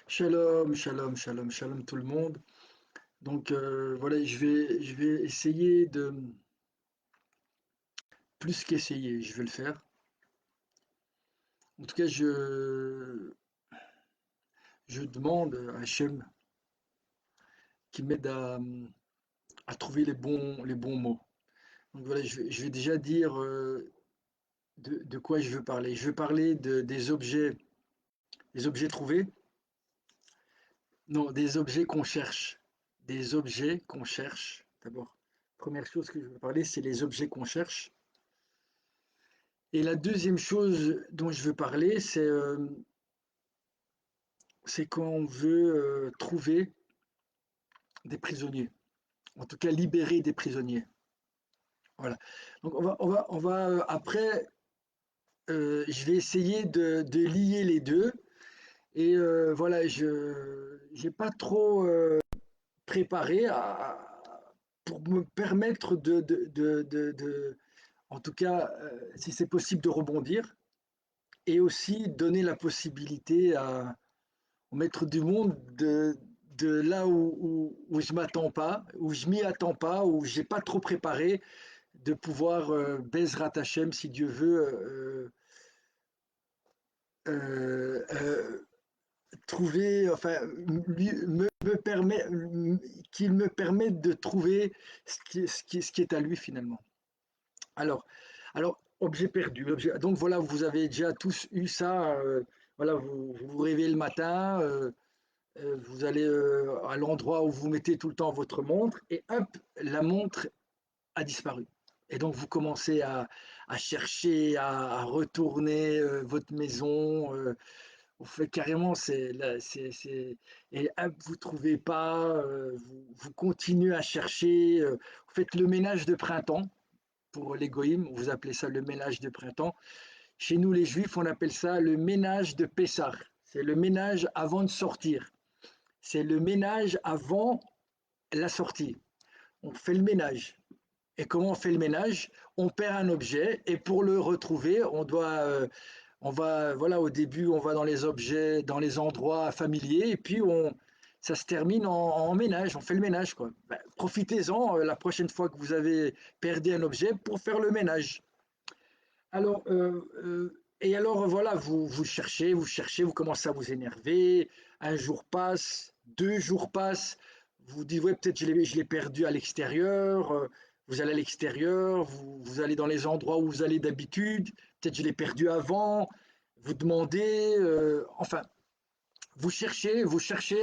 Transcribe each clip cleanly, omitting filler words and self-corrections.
Shalom, shalom, shalom, shalom tout le monde. Donc voilà, je vais essayer de plus qu'essayer, je vais le faire. En tout cas, je demande à Hachem qui m'aide à trouver les bons mots. Donc voilà, je vais déjà dire de quoi je veux parler. Je veux parler des objets trouvés. Non, des objets qu'on cherche. Des objets qu'on cherche. D'abord, première chose que je veux parler, c'est les objets qu'on cherche. Et la deuxième chose dont je veux parler, c'est qu'on veut trouver des prisonniers, en tout cas libérer des prisonniers. Voilà. Donc on va après, je vais essayer de lier les deux. Et voilà, je n'ai pas trop préparé pour me permettre en tout cas, si c'est possible, de rebondir et aussi donner la possibilité au maître du monde de là où je m'attends pas, où je m'y attends pas, où j'ai pas trop préparé, de pouvoir Bezrat Hashem, si Dieu veut, trouver, enfin, qu'il me permette de trouver ce qui est à lui finalement. Alors, alors objet perdu. Donc voilà, vous avez déjà tous eu ça. Voilà, vous vous réveillez le matin, vous allez à l'endroit où vous mettez tout le temps votre montre et hop, la montre a disparu. Et donc vous commencez à chercher, à retourner votre maison. Vous faites carrément, et hop, vous ne trouvez pas, vous continuez à chercher. Vous faites le ménage de printemps pour les goïms, vous appelez ça le ménage de printemps. Chez nous, les juifs, on appelle ça le ménage de Pessah. C'est le ménage avant de sortir. C'est le ménage avant la sortie. On fait le ménage. Et comment on fait le ménage? On perd un objet et pour le retrouver, on va, voilà, au début, on va dans les objets, dans les endroits familiers et puis ça se termine en ménage. On fait le ménage, quoi. Ben, profitez-en la prochaine fois que vous avez perdu un objet pour faire le ménage. Alors, et alors voilà, vous cherchez, vous commencez à vous énerver. Un jour passe, 2 jours passent. Vous dites, ouais, peut-être je l'ai perdu à l'extérieur. Vous allez à l'extérieur, vous allez dans les endroits où vous allez d'habitude. Peut-être je l'ai perdu avant. Vous demandez, enfin, vous cherchez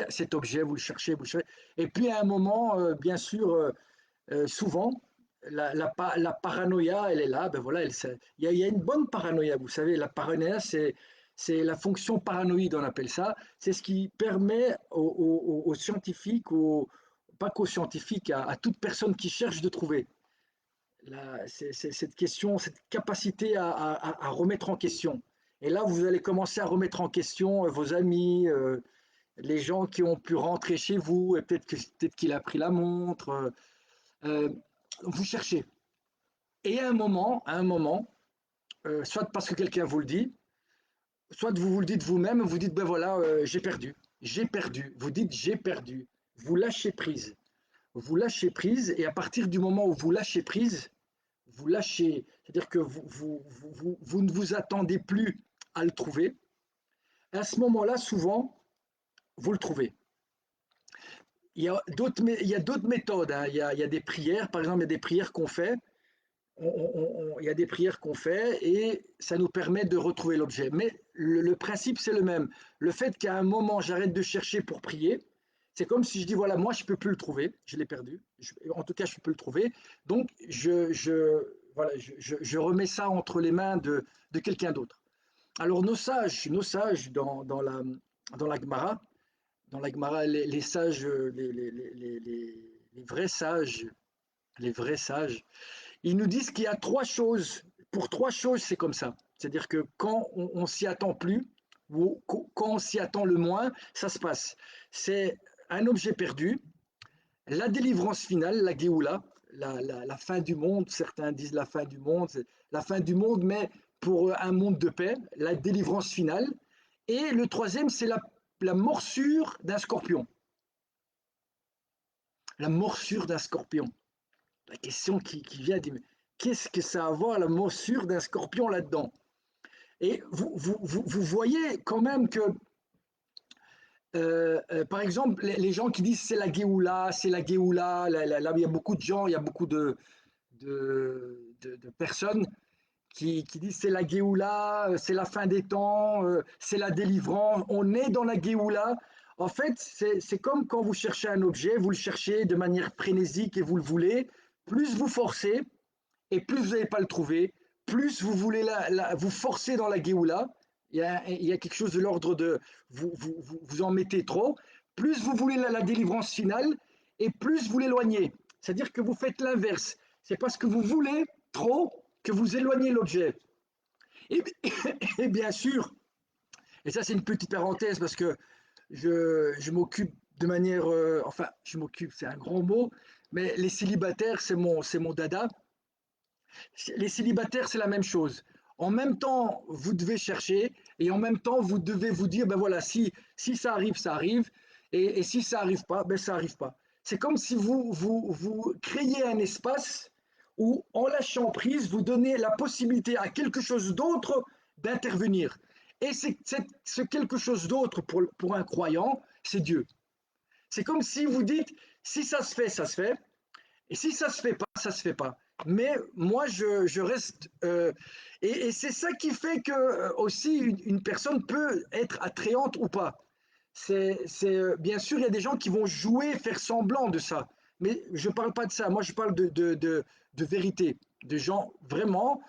cet objet, vous le cherchez, vous le cherchez. Et puis à un moment, bien sûr, souvent, la paranoïa, elle est là. Ben voilà, il y a une bonne paranoïa. Vous savez, la paranoïa, c'est la fonction paranoïde, on appelle ça. C'est ce qui permet aux scientifiques, pas qu'aux scientifiques, à toute personne qui cherche de trouver. C'est cette question, cette capacité à remettre en question. Et là, vous allez commencer à remettre en question vos amis, les gens qui ont pu rentrer chez vous, et peut-être qu'il a pris la montre. Euh, vous cherchez. Et à un moment, soit parce que quelqu'un vous le dit, soit vous vous le dites vous-même, vous dites, ben voilà, j'ai perdu. J'ai perdu. Vous dites, j'ai perdu. Vous lâchez prise. Vous lâchez prise, et à partir du moment où vous lâchez prise, vous lâchez, c'est-à-dire que vous ne vous attendez plus à le trouver. À ce moment-là, souvent, vous le trouvez. Il y a d'autres méthodes, hein. Il y a des prières, par exemple, il y a des prières qu'on fait. Il y a des prières qu'on fait et ça nous permet de retrouver l'objet. Mais le principe, c'est le même. Le fait qu'à un moment, j'arrête de chercher pour prier, c'est comme si je dis, voilà, moi, je ne peux plus le trouver, je l'ai perdu. En tout cas, je peux le trouver. Donc, voilà, je remets ça entre les mains de quelqu'un d'autre. Alors, nos sages dans la Gemara, les sages, les vrais sages, ils nous disent qu'il y a 3 choses. Pour 3 choses, c'est comme ça. C'est-à-dire que quand on s'y attend plus, ou quand on s'y attend le moins, ça se passe. C'est un objet perdu, la délivrance finale, la Géoula, la fin du monde. Certains disent la fin du monde, c'est la fin du monde, mais pour un monde de paix, la délivrance finale. Et le troisième, c'est la morsure d'un scorpion. La morsure d'un scorpion. La question qui vient dire, qu'est-ce que ça a à voir la morsure d'un scorpion là-dedans? Et vous voyez quand même que, par exemple, les gens qui disent c'est la Géoula, là, il y a beaucoup de gens, il y a beaucoup de personnes qui disent c'est la Géoula, c'est la fin des temps, c'est la délivrance, on est dans la Géoula. En fait, c'est comme quand vous cherchez un objet, vous le cherchez de manière frénésique et vous le voulez, plus vous forcez, et plus vous n'allez pas le trouver, plus vous voulez vous forcer dans la Géoula, il y a quelque chose de l'ordre de vous en mettez trop, plus vous voulez la délivrance finale, et plus vous l'éloignez. C'est-à-dire que vous faites l'inverse. C'est parce que vous voulez trop que vous éloignez l'objet. Et, et bien sûr, et ça c'est une petite parenthèse parce que je m'occupe de manière, enfin je m'occupe, c'est un grand mot, mais les célibataires c'est mon dada. Les célibataires, c'est la même chose. En même temps, vous devez chercher et en même temps, vous devez vous dire, ben voilà, si ça arrive, ça arrive. Et si ça arrive pas, ben ça arrive pas. C'est comme si vous créez un espace où, en lâchant prise, vous donnez la possibilité à quelque chose d'autre d'intervenir. Et ce quelque chose d'autre pour un croyant, c'est Dieu. C'est comme si vous dites, si ça se fait, ça se fait. Et si ça se fait pas, ça se fait pas. Mais moi, je reste. Et c'est ça qui fait que aussi une personne peut être attrayante ou pas. Bien sûr, il y a des gens qui vont jouer, faire semblant de ça. Mais je ne parle pas de ça. Moi, je parle de vérité. De gens vraiment.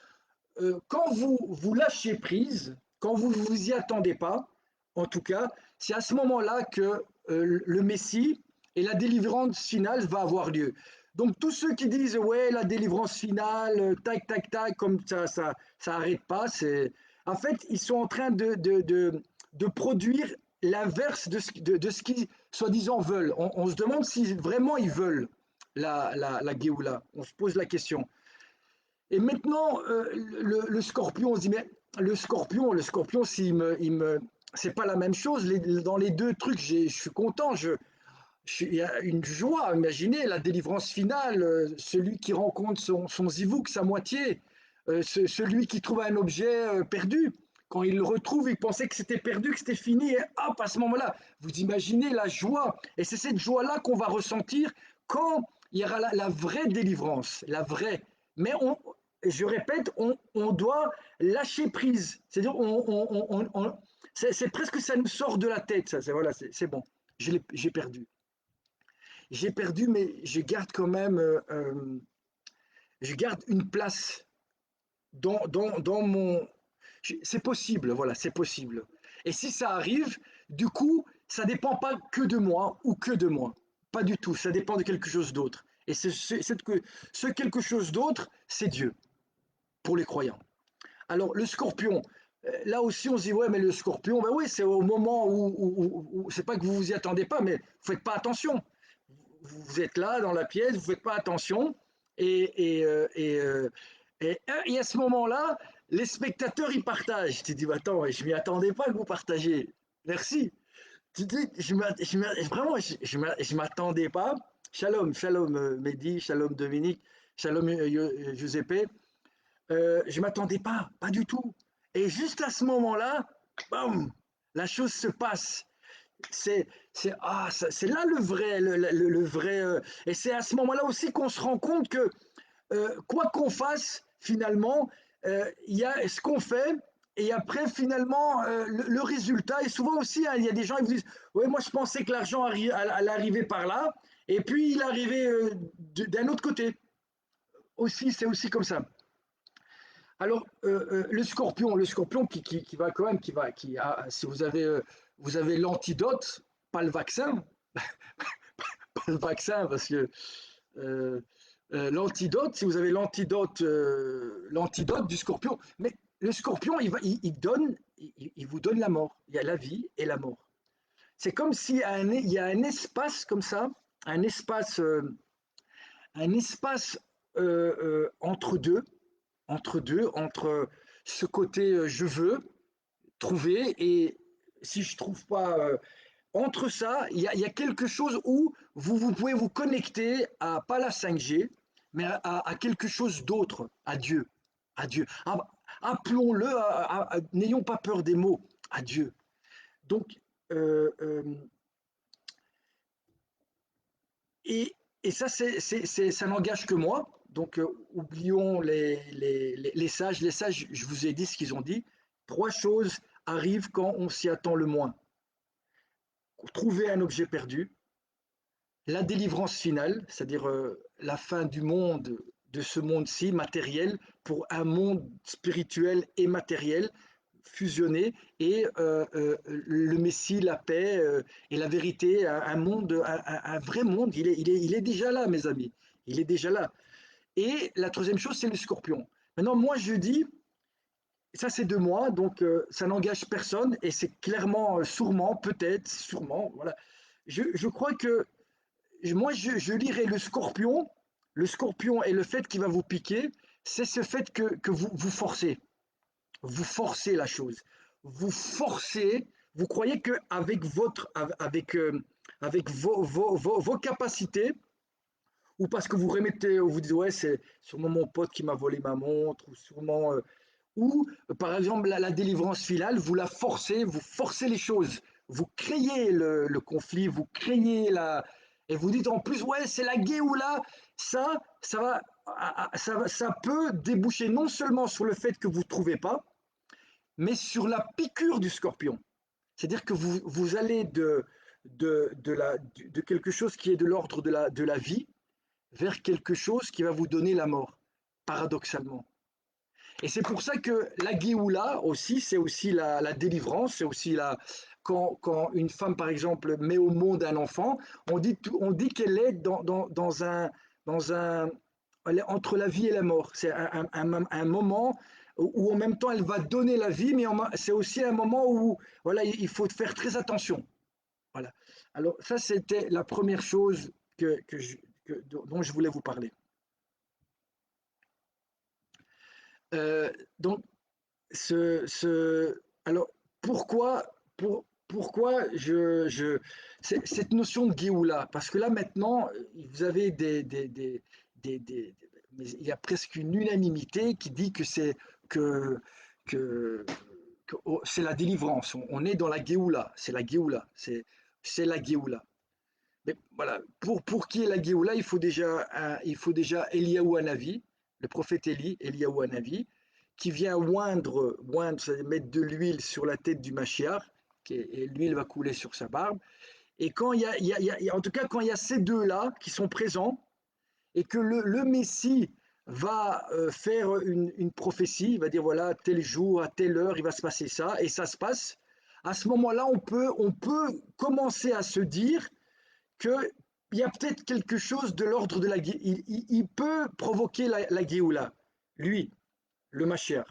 Quand vous lâchez prise, quand vous ne vous y attendez pas, en tout cas, c'est à ce moment-là que le Messie et la délivrance finale va avoir lieu. Donc tous ceux qui disent ouais la délivrance finale, tac tac tac, comme ça arrête pas, c'est en fait ils sont en train de produire l'inverse de ce qu'ils soi-disant veulent. On se demande si vraiment ils veulent la Géoula. On se pose la question. Et maintenant, le scorpion, on se dit, mais le scorpion, c'est pas la même chose. Dans les deux trucs, je suis content. Il y a une joie. Imaginez la délivrance finale, celui qui rencontre son zivouk, sa moitié, celui qui trouve un objet perdu. Quand il le retrouve, il pensait que c'était perdu, que c'était fini, et hop, à ce moment-là, vous imaginez la joie. Et c'est cette joie-là qu'on va ressentir quand il y aura la vraie délivrance, la vraie. Mais je répète, on doit lâcher prise. C'est-à-dire, c'est presque ça nous sort de la tête. Ça, voilà, c'est bon, j'ai perdu. J'ai perdu, mais je garde une place dans mon. C'est possible, voilà, c'est possible. Et si ça arrive, du coup, ça dépend pas que de moi ou que de moi. Pas du tout, ça dépend de quelque chose d'autre. Et ce quelque chose d'autre, c'est Dieu, pour les croyants. Alors, le scorpion, là aussi, on se dit, ouais, mais le scorpion, ben oui, c'est au moment où c'est pas que vous vous y attendez pas, mais vous faites pas attention. Vous êtes là dans la pièce, vous faites pas attention, et, et, euh, et, euh, et à ce moment-là, les spectateurs, ils partagent. Tu dis, attends, je m'y attendais pas que vous partagez. Merci. Tu dis, vraiment, je m'attendais pas. Shalom, shalom Mehdi, shalom Dominique, shalom Giuseppe. Je m'attendais pas du tout. Et juste à ce moment-là, bam, la chose se passe. C'est là le vrai, le vrai. Et c'est à ce moment-là aussi qu'on se rend compte que quoi qu'on fasse, finalement, il y a ce qu'on fait. Et après, finalement, le résultat, et souvent aussi, hein, il y a des gens qui vous disent, ouais, moi je pensais que l'argent allait arriver par là, et puis il arrivait d'un autre côté. Aussi, c'est aussi comme ça. Alors, le scorpion qui va quand même, si vous avez l'antidote, pas le vaccin, pas le vaccin, parce que euh, l'antidote, si vous avez l'antidote du scorpion, mais le scorpion, il vous donne la mort. Il y a la vie et la mort. C'est comme s'il y a un espace comme ça, un espace, euh, un espace entre deux, entre ce côté je veux trouver et si je trouve pas entre ça, il y a quelque chose où vous pouvez vous connecter à, pas la 5G, mais à quelque chose d'autre, à Dieu. À Dieu. Appelons-le, n'ayons pas peur des mots, à Dieu. Donc, euh, euh, et, et ça, ça n'engage que moi. Donc, oublions les sages. Les sages, je vous ai dit ce qu'ils ont dit. Trois choses arrivent quand on s'y attend le moins. Trouver un objet perdu, la délivrance finale, c'est-à-dire la fin du monde, de ce monde-ci matériel, pour un monde spirituel et matériel fusionné, et le Messie, la paix et la vérité, un monde, un vrai monde, il est déjà là, mes amis. Il est déjà là. Et la troisième chose, c'est le scorpion. Maintenant, moi, je dis, ça c'est de moi, donc ça n'engage personne, et c'est clairement, sûrement, peut-être, sûrement, voilà. Je crois que moi, je lirais le scorpion et le fait qu'il va vous piquer, c'est ce fait que vous forcez. Vous forcez la chose. Vous forcez, vous croyez qu'avec avec vos capacités, ou parce que vous remettez, ou vous dites, ouais, c'est sûrement mon pote qui m'a volé ma montre, ou sûrement, ou par exemple la délivrance finale, vous la forcez, vous forcez les choses, vous créez le conflit, vous créez et vous dites en plus, ouais, c'est la Géoula, ça va, ça peut déboucher non seulement sur le fait que vous ne trouvez pas, mais sur la piqûre du scorpion. C'est-à-dire que vous allez de quelque chose qui est de l'ordre de la vie vers quelque chose qui va vous donner la mort, paradoxalement. Et c'est pour ça que la Géoula aussi, c'est aussi la délivrance, c'est aussi quand une femme, par exemple, met au monde un enfant, on dit qu'elle est dans un, elle est entre la vie et la mort. C'est un moment où en même temps elle va donner la vie, mais c'est aussi un moment où voilà, il faut faire très attention. Voilà. Alors ça, c'était la première chose dont je voulais vous parler. Donc, alors, pourquoi, pourquoi cette notion de Géoula? Parce que là, maintenant, vous avez mais il y a presque une unanimité qui dit que, que, c'est la délivrance. On est dans la Géoula. C'est la Géoula. C'est la Géoula. Mais voilà, pour qui est la Géoula, il faut déjà Eliyahu Hanavi, le prophète Eliyahu Hanavi, qui vient c'est-à-dire mettre de l'huile sur la tête du Mashiach, et l'huile va couler sur sa barbe. Et quand en tout cas, quand il y a ces deux-là qui sont présents, et que le Messie va faire une prophétie, il va dire voilà, tel jour, à telle heure, il va se passer ça, et ça se passe, à ce moment-là, on peut commencer à se dire qu'il y a peut-être quelque chose de l'ordre de la il peut provoquer la Géoula, lui, le Mashiach.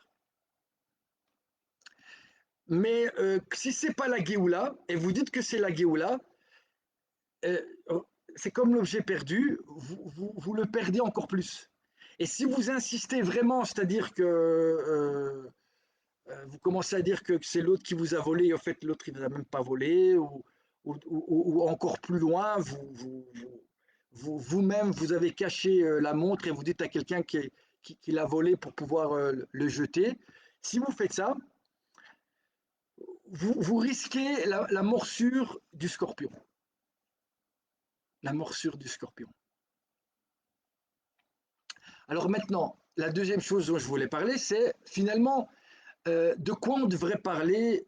Mais si c'est pas la Géoula, et vous dites que c'est la Géoula, euh, c'est comme l'objet perdu, vous le perdez encore plus. Et si vous insistez vraiment, c'est-à-dire que vous commencez à dire que c'est l'autre qui vous a volé, et en fait l'autre il ne vous a même pas volé, ou encore plus loin, vous-même vous avez caché la montre et vous dites à quelqu'un qui l'a volé pour pouvoir le jeter. Si vous faites ça, vous risquez la morsure du scorpion. La morsure du scorpion. Alors maintenant, la deuxième chose dont je voulais parler, c'est finalement de quoi on devrait parler.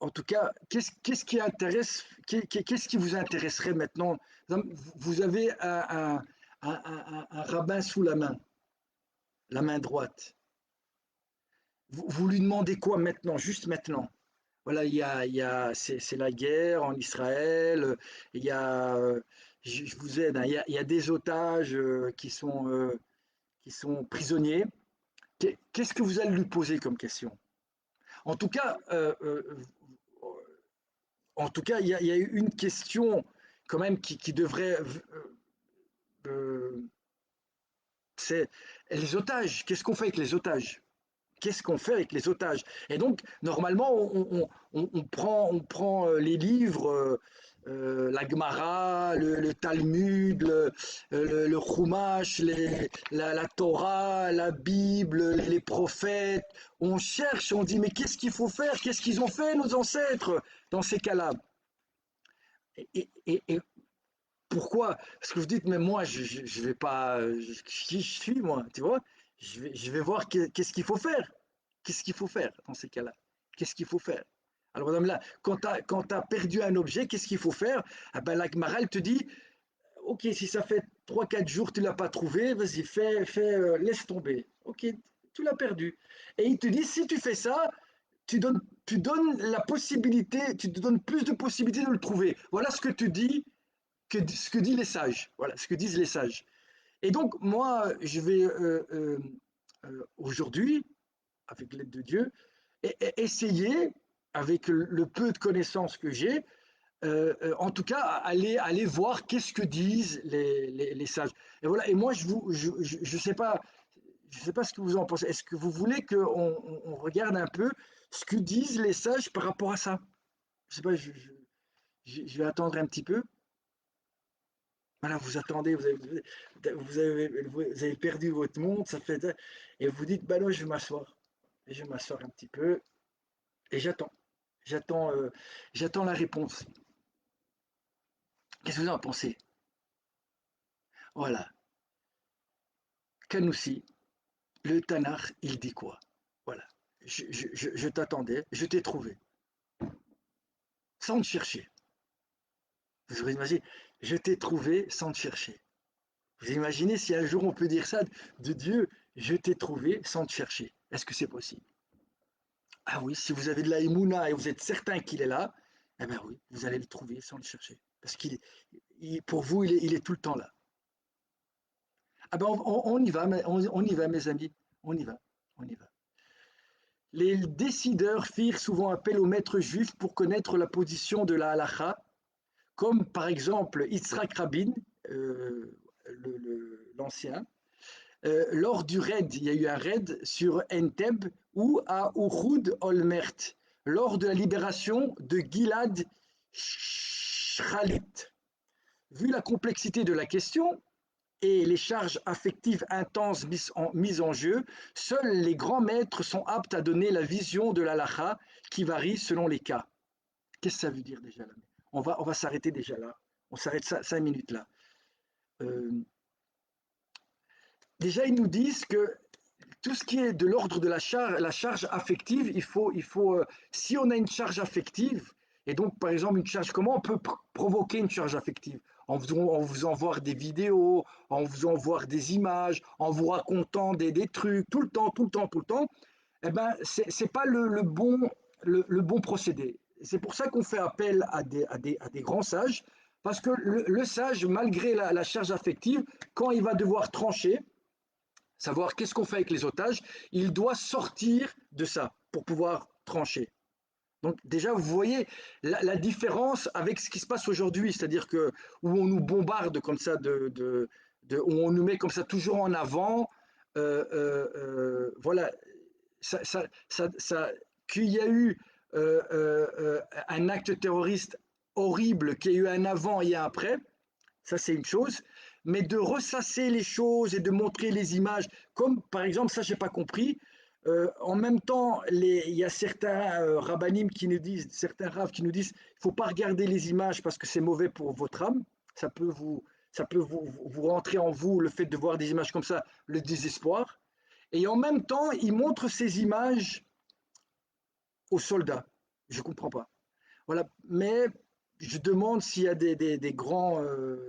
En tout cas, qu'est-ce qui intéresse, qu'est-ce qui vous intéresserait maintenant? Vous avez un rabbin sous la main droite. Vous lui demandez quoi maintenant, juste maintenant? Voilà, c'est la guerre en Israël. Il y a, je vous aide, hein, il y a des otages qui sont prisonniers. Qu'est-ce que vous allez lui poser comme question? En tout cas, il y a une question quand même qui devrait. Euh, c'est les otages. Qu'est-ce qu'on fait avec les otages? Qu'est-ce qu'on fait avec les otages? Et donc, normalement, on prend les livres la Gemara, le Talmud, le Chumash, la Torah, la Bible, les prophètes. On cherche, on dit mais qu'est-ce qu'il faut faire? Qu'est-ce qu'ils ont fait nos ancêtres dans ces cas-là? Et pourquoi? Parce que vous dites mais moi je vais pas, qui je suis moi, tu vois? Je vais voir qu'est-ce qu'il faut faire. Qu'est-ce qu'il faut faire dans ces cas-là? Qu'est-ce qu'il faut faire? Alors, madame, là, quand tu as perdu un objet, qu'est-ce qu'il faut faire? Ah ben, la Gemara, elle te dit, ok, si ça fait 3 4 jours que tu ne l'as pas trouvé, vas-y, laisse tomber. Ok, tu l'as perdu. Et il te dit, si tu fais ça, tu donnes la possibilité, tu te donnes plus de possibilités de le trouver. Voilà ce que tu dis, ce que disent les sages. Voilà ce que disent les sages. Et donc, moi, je vais aujourd'hui, avec l'aide de Dieu, essayer, avec le peu de connaissances que j'ai, en tout cas, aller voir qu'est-ce que disent les sages. Et voilà. Et moi, je sais pas ce que vous en pensez. Est-ce que vous voulez qu'on on regarde un peu ce que disent les sages par rapport à ça? Je sais pas. Je vais attendre un petit peu. Voilà, vous attendez, vous avez perdu votre montre, ça fait, et vous dites, bah non, je vais m'asseoir. Et je vais m'asseoir un petit peu et j'attends. J'attends, j'attends la réponse. Qu'est-ce que vous en pensez? Voilà. Canoussi, le Tanakh, il dit quoi? Voilà. Je t'attendais, je t'ai trouvé, sans te chercher. Vous imaginez, je t'ai trouvé sans te chercher. Vous imaginez si un jour on peut dire ça de Dieu, je t'ai trouvé sans te chercher. Est-ce que c'est possible? Ah oui, si vous avez de la Emouna et vous êtes certain qu'il est là, eh bien oui, vous allez le trouver sans le chercher. Parce pour vous, il est tout le temps là. Ah ben on y va, on y va, mes amis. On y va, on y va. Les décideurs firent souvent appel aux maîtres juifs pour connaître la position de la halacha, comme par exemple Yitzhak Rabin, l'ancien. Lors du raid, il y a eu un raid sur Entebbe ou à Uhud Olmert, lors de la libération de Gilad Shalit. Vu la complexité de la question, et les charges affectives intenses mises en jeu, seuls les grands maîtres sont aptes à donner la vision de l'halakha qui varie selon les cas. Qu'est-ce que ça veut dire déjà là? On va s'arrêter déjà là. On s'arrête 5 minutes là. Euh, Déjà, ils nous disent que tout ce qui est de l'ordre de la charge affective, si on a une charge affective, et donc par exemple une charge, comment on peut provoquer une charge affective? En vous faisant voir des vidéos, en vous faisant voir des images, en vous racontant des trucs, tout le temps, tout le temps, tout le temps, eh ben, c'est pas le bon procédé. C'est pour ça qu'on fait appel à des grands sages, parce que le sage, malgré la charge affective, quand il va devoir trancher, savoir qu'est-ce qu'on fait avec les otages, il doit sortir de ça pour pouvoir trancher. Donc déjà, vous voyez la différence avec ce qui se passe aujourd'hui, c'est-à-dire que où on nous bombarde comme ça, où on nous met comme ça toujours en avant, voilà, qu'il y a eu un acte terroriste horrible, qu'il y a eu un avant et un après, ça c'est une chose, mais de ressasser les choses et de montrer les images, comme par exemple, ça j'ai pas compris, en même temps, il y a certains rabbinim qui nous disent, certains raves qui nous disent, il ne faut pas regarder les images parce que c'est mauvais pour votre âme, ça peut vous rentrer en vous le fait de voir des images comme ça, le désespoir. Et en même temps, ils montrent ces images aux soldats. Je ne comprends pas. Voilà, mais je demande s'il y a des grands,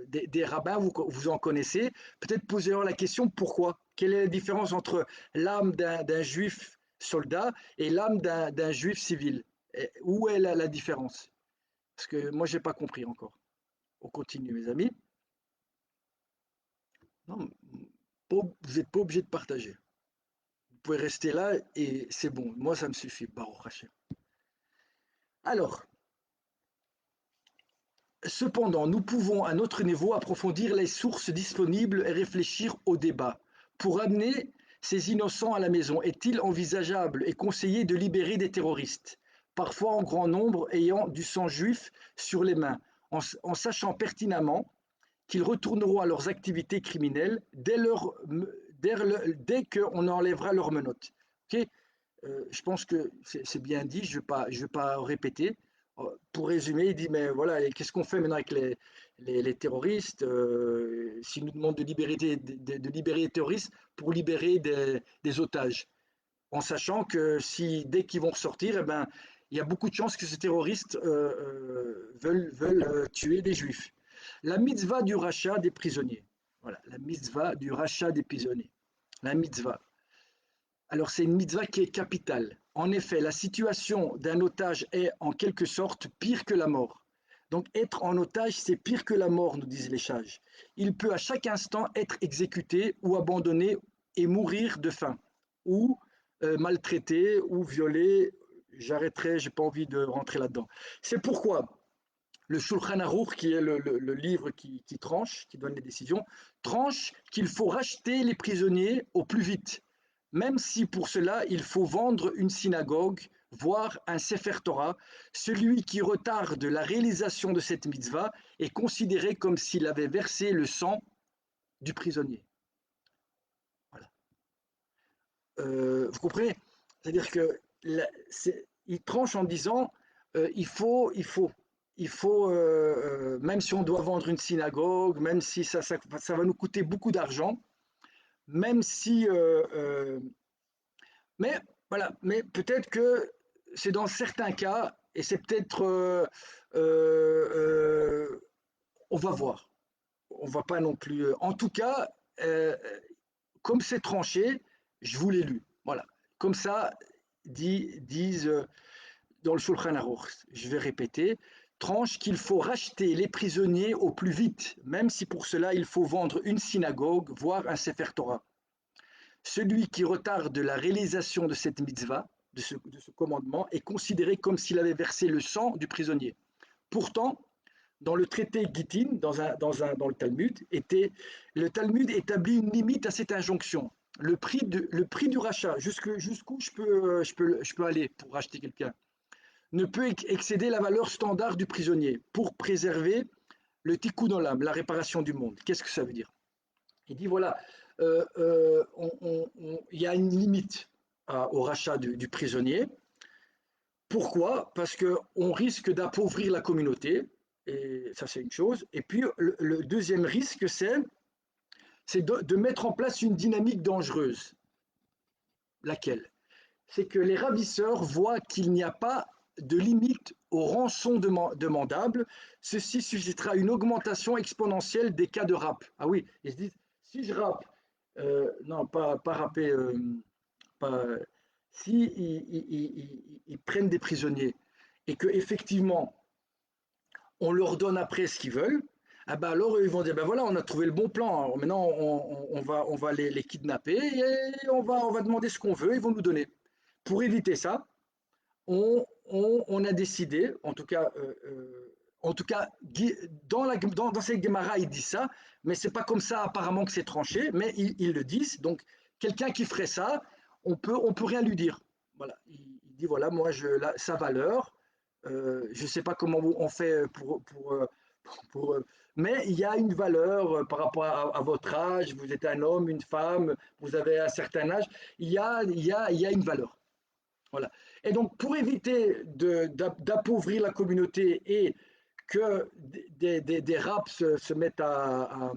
des rabbins, vous en connaissez, peut-être posez-leur la question pourquoi? Quelle est la différence entre l'âme d'un juif soldat et l'âme d'un juif civil? Où est la différence? Parce que moi, je n'ai pas compris encore. On continue, mes amis. Non, vous n'êtes pas obligé de partager. Vous pouvez rester là et c'est bon. Moi, ça me suffit. Baruch Hashem. Alors, cependant, nous pouvons à notre niveau approfondir les sources disponibles et réfléchir au débat. Pour amener ces innocents à la maison, est-il envisageable et conseillé de libérer des terroristes, parfois en grand nombre ayant du sang juif sur les mains, en sachant pertinemment qu'ils retourneront à leurs activités criminelles dès qu'on enlèvera leurs menottes. Okay, je pense que c'est bien dit, je ne vais pas répéter. Pour résumer, il dit, mais voilà, qu'est-ce qu'on fait maintenant avec les terroristes s'ils nous demandent de libérer les terroristes pour libérer des otages, en sachant que si dès qu'ils vont ressortir, eh ben, il y a beaucoup de chances que ces terroristes veulent tuer des juifs. La mitzvah du rachat des prisonniers. Voilà, la mitzvah du rachat des prisonniers. La mitzvah. Alors c'est une mitzvah qui est capitale. En effet, la situation d'un otage est en quelque sorte pire que la mort. Donc être en otage, c'est pire que la mort, nous disent les sages. Il peut à chaque instant être exécuté ou abandonné et mourir de faim, ou maltraité, ou violé. J'arrêterai, j'ai pas envie de rentrer là-dedans. C'est pourquoi le Shulchan Aruch, qui est le livre qui tranche, qui donne les décisions, tranche qu'il faut racheter les prisonniers au plus vite, même si pour cela il faut vendre une synagogue, voire un Sefer Torah. Celui qui retarde la réalisation de cette mitzvah est considéré comme s'il avait versé le sang du prisonnier. Voilà. Vous comprenez? C'est-à-dire que il tranche en disant il faut même si on doit vendre une synagogue, même si ça va nous coûter beaucoup d'argent, même si mais voilà, mais peut-être que c'est dans certains cas et c'est peut-être on va voir, on va pas non plus. En tout cas, euh, comme c'est tranché, je vous l'ai lu. Voilà, comme ça disent dans le Shulchan Aruch. Je vais répéter. Tranche qu'il faut racheter les prisonniers au plus vite, même si pour cela il faut vendre une synagogue, voire un Sefer Torah. Celui qui retarde la réalisation de cette mitzvah, de ce commandement, est considéré comme s'il avait versé le sang du prisonnier. Pourtant, dans le traité Gittin, dans le Talmud, le Talmud établit une limite à cette injonction. Le prix du rachat, jusqu'où je peux aller pour racheter quelqu'un, ne peut excéder la valeur standard du prisonnier pour préserver le tikkun olam, la réparation du monde. Qu'est-ce que ça veut dire? Il dit voilà, il y a une limite au rachat du prisonnier. Pourquoi? Parce qu'on risque d'appauvrir la communauté, et ça c'est une chose. Et puis le deuxième risque, c'est de mettre en place une dynamique dangereuse. Laquelle? C'est que les ravisseurs voient qu'il n'y a pas de limite aux rançons demandables. Ceci suscitera une augmentation exponentielle des cas de rap. Ah oui, ils se disent, si je rappe, non, pas rapper, pas, si ils prennent des prisonniers et que effectivement on leur donne après ce qu'ils veulent, ah ben alors ils vont dire ben voilà, on a trouvé le bon plan. Alors maintenant on va les kidnapper et on va demander ce qu'on veut, ils vont nous donner. Pour éviter ça, on a décidé, en tout cas dans cette Gemara, ils disent ça, mais c'est pas comme ça apparemment que c'est tranché, mais ils le disent. Donc, quelqu'un qui ferait ça, on peut rien lui dire. Voilà, il dit voilà, moi, sa valeur, je ne sais pas comment on fait mais il y a une valeur par rapport à votre âge, vous êtes un homme, une femme, vous avez un certain âge, il y a une valeur. Voilà. Et donc, pour éviter d'appauvrir la communauté et que des raps se mettent à,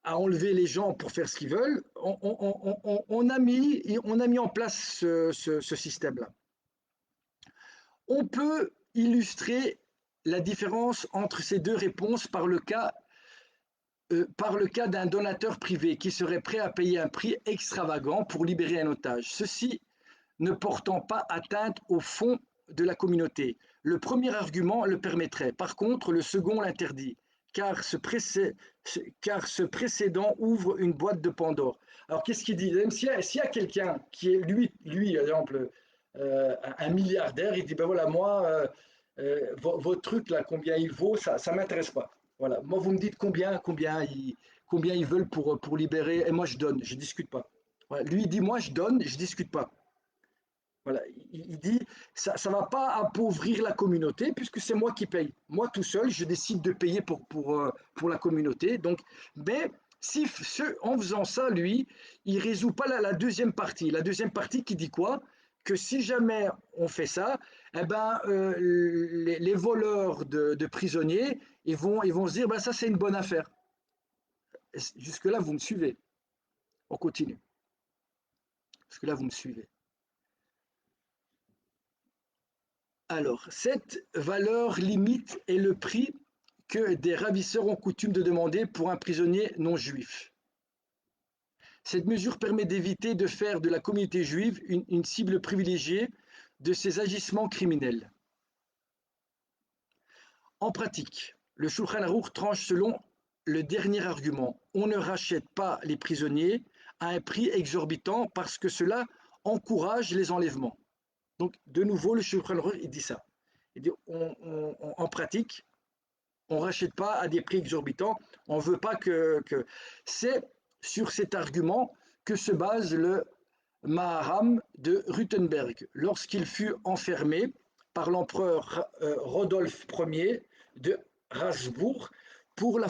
à enlever les gens pour faire ce qu'ils veulent, on a mis en place ce système-là. On peut illustrer la différence entre ces deux réponses par le cas d'un donateur privé qui serait prêt à payer un prix extravagant pour libérer un otage. Ceci ne portant pas atteinte au fond de la communauté. Le premier argument le permettrait. Par contre, le second l'interdit, car car ce précédent ouvre une boîte de Pandore. Alors, qu'est-ce qu'il dit? S'il y a quelqu'un qui est, lui, par exemple, un milliardaire, il dit, ben voilà, moi, votre truc, là, combien il vaut, ça ne m'intéresse pas. Voilà. Moi, vous me dites combien ils veulent pour libérer, et moi, je donne, je ne discute pas. Voilà. Lui, il dit, moi, je donne, je ne discute pas. Voilà, il dit, ça ne va pas appauvrir la communauté puisque c'est moi qui paye. Moi tout seul, je décide de payer pour la communauté. Donc, mais si en faisant ça, lui, il ne résout pas la deuxième partie. La deuxième partie qui dit quoi? Que si jamais on fait ça, eh ben, les voleurs de prisonniers, ils vont se dire, ben, ça c'est une bonne affaire. Jusque-là, vous me suivez. On continue. Jusque-là, vous me suivez. Alors, cette valeur limite est le prix que des ravisseurs ont coutume de demander pour un prisonnier non juif. Cette mesure permet d'éviter de faire de la communauté juive une cible privilégiée de ces agissements criminels. En pratique, le Shulchan Aruch tranche selon le dernier argument. On ne rachète pas les prisonniers à un prix exorbitant parce que cela encourage les enlèvements. Donc, de nouveau, le Shulchan Aruch il dit ça. Il dit, en pratique, on ne rachète pas à des prix exorbitants. On ne veut pas que... C'est sur cet argument que se base le Maharam de Ruthenberg lorsqu'il fut enfermé par l'empereur Rodolphe Ier de Rasbourg pour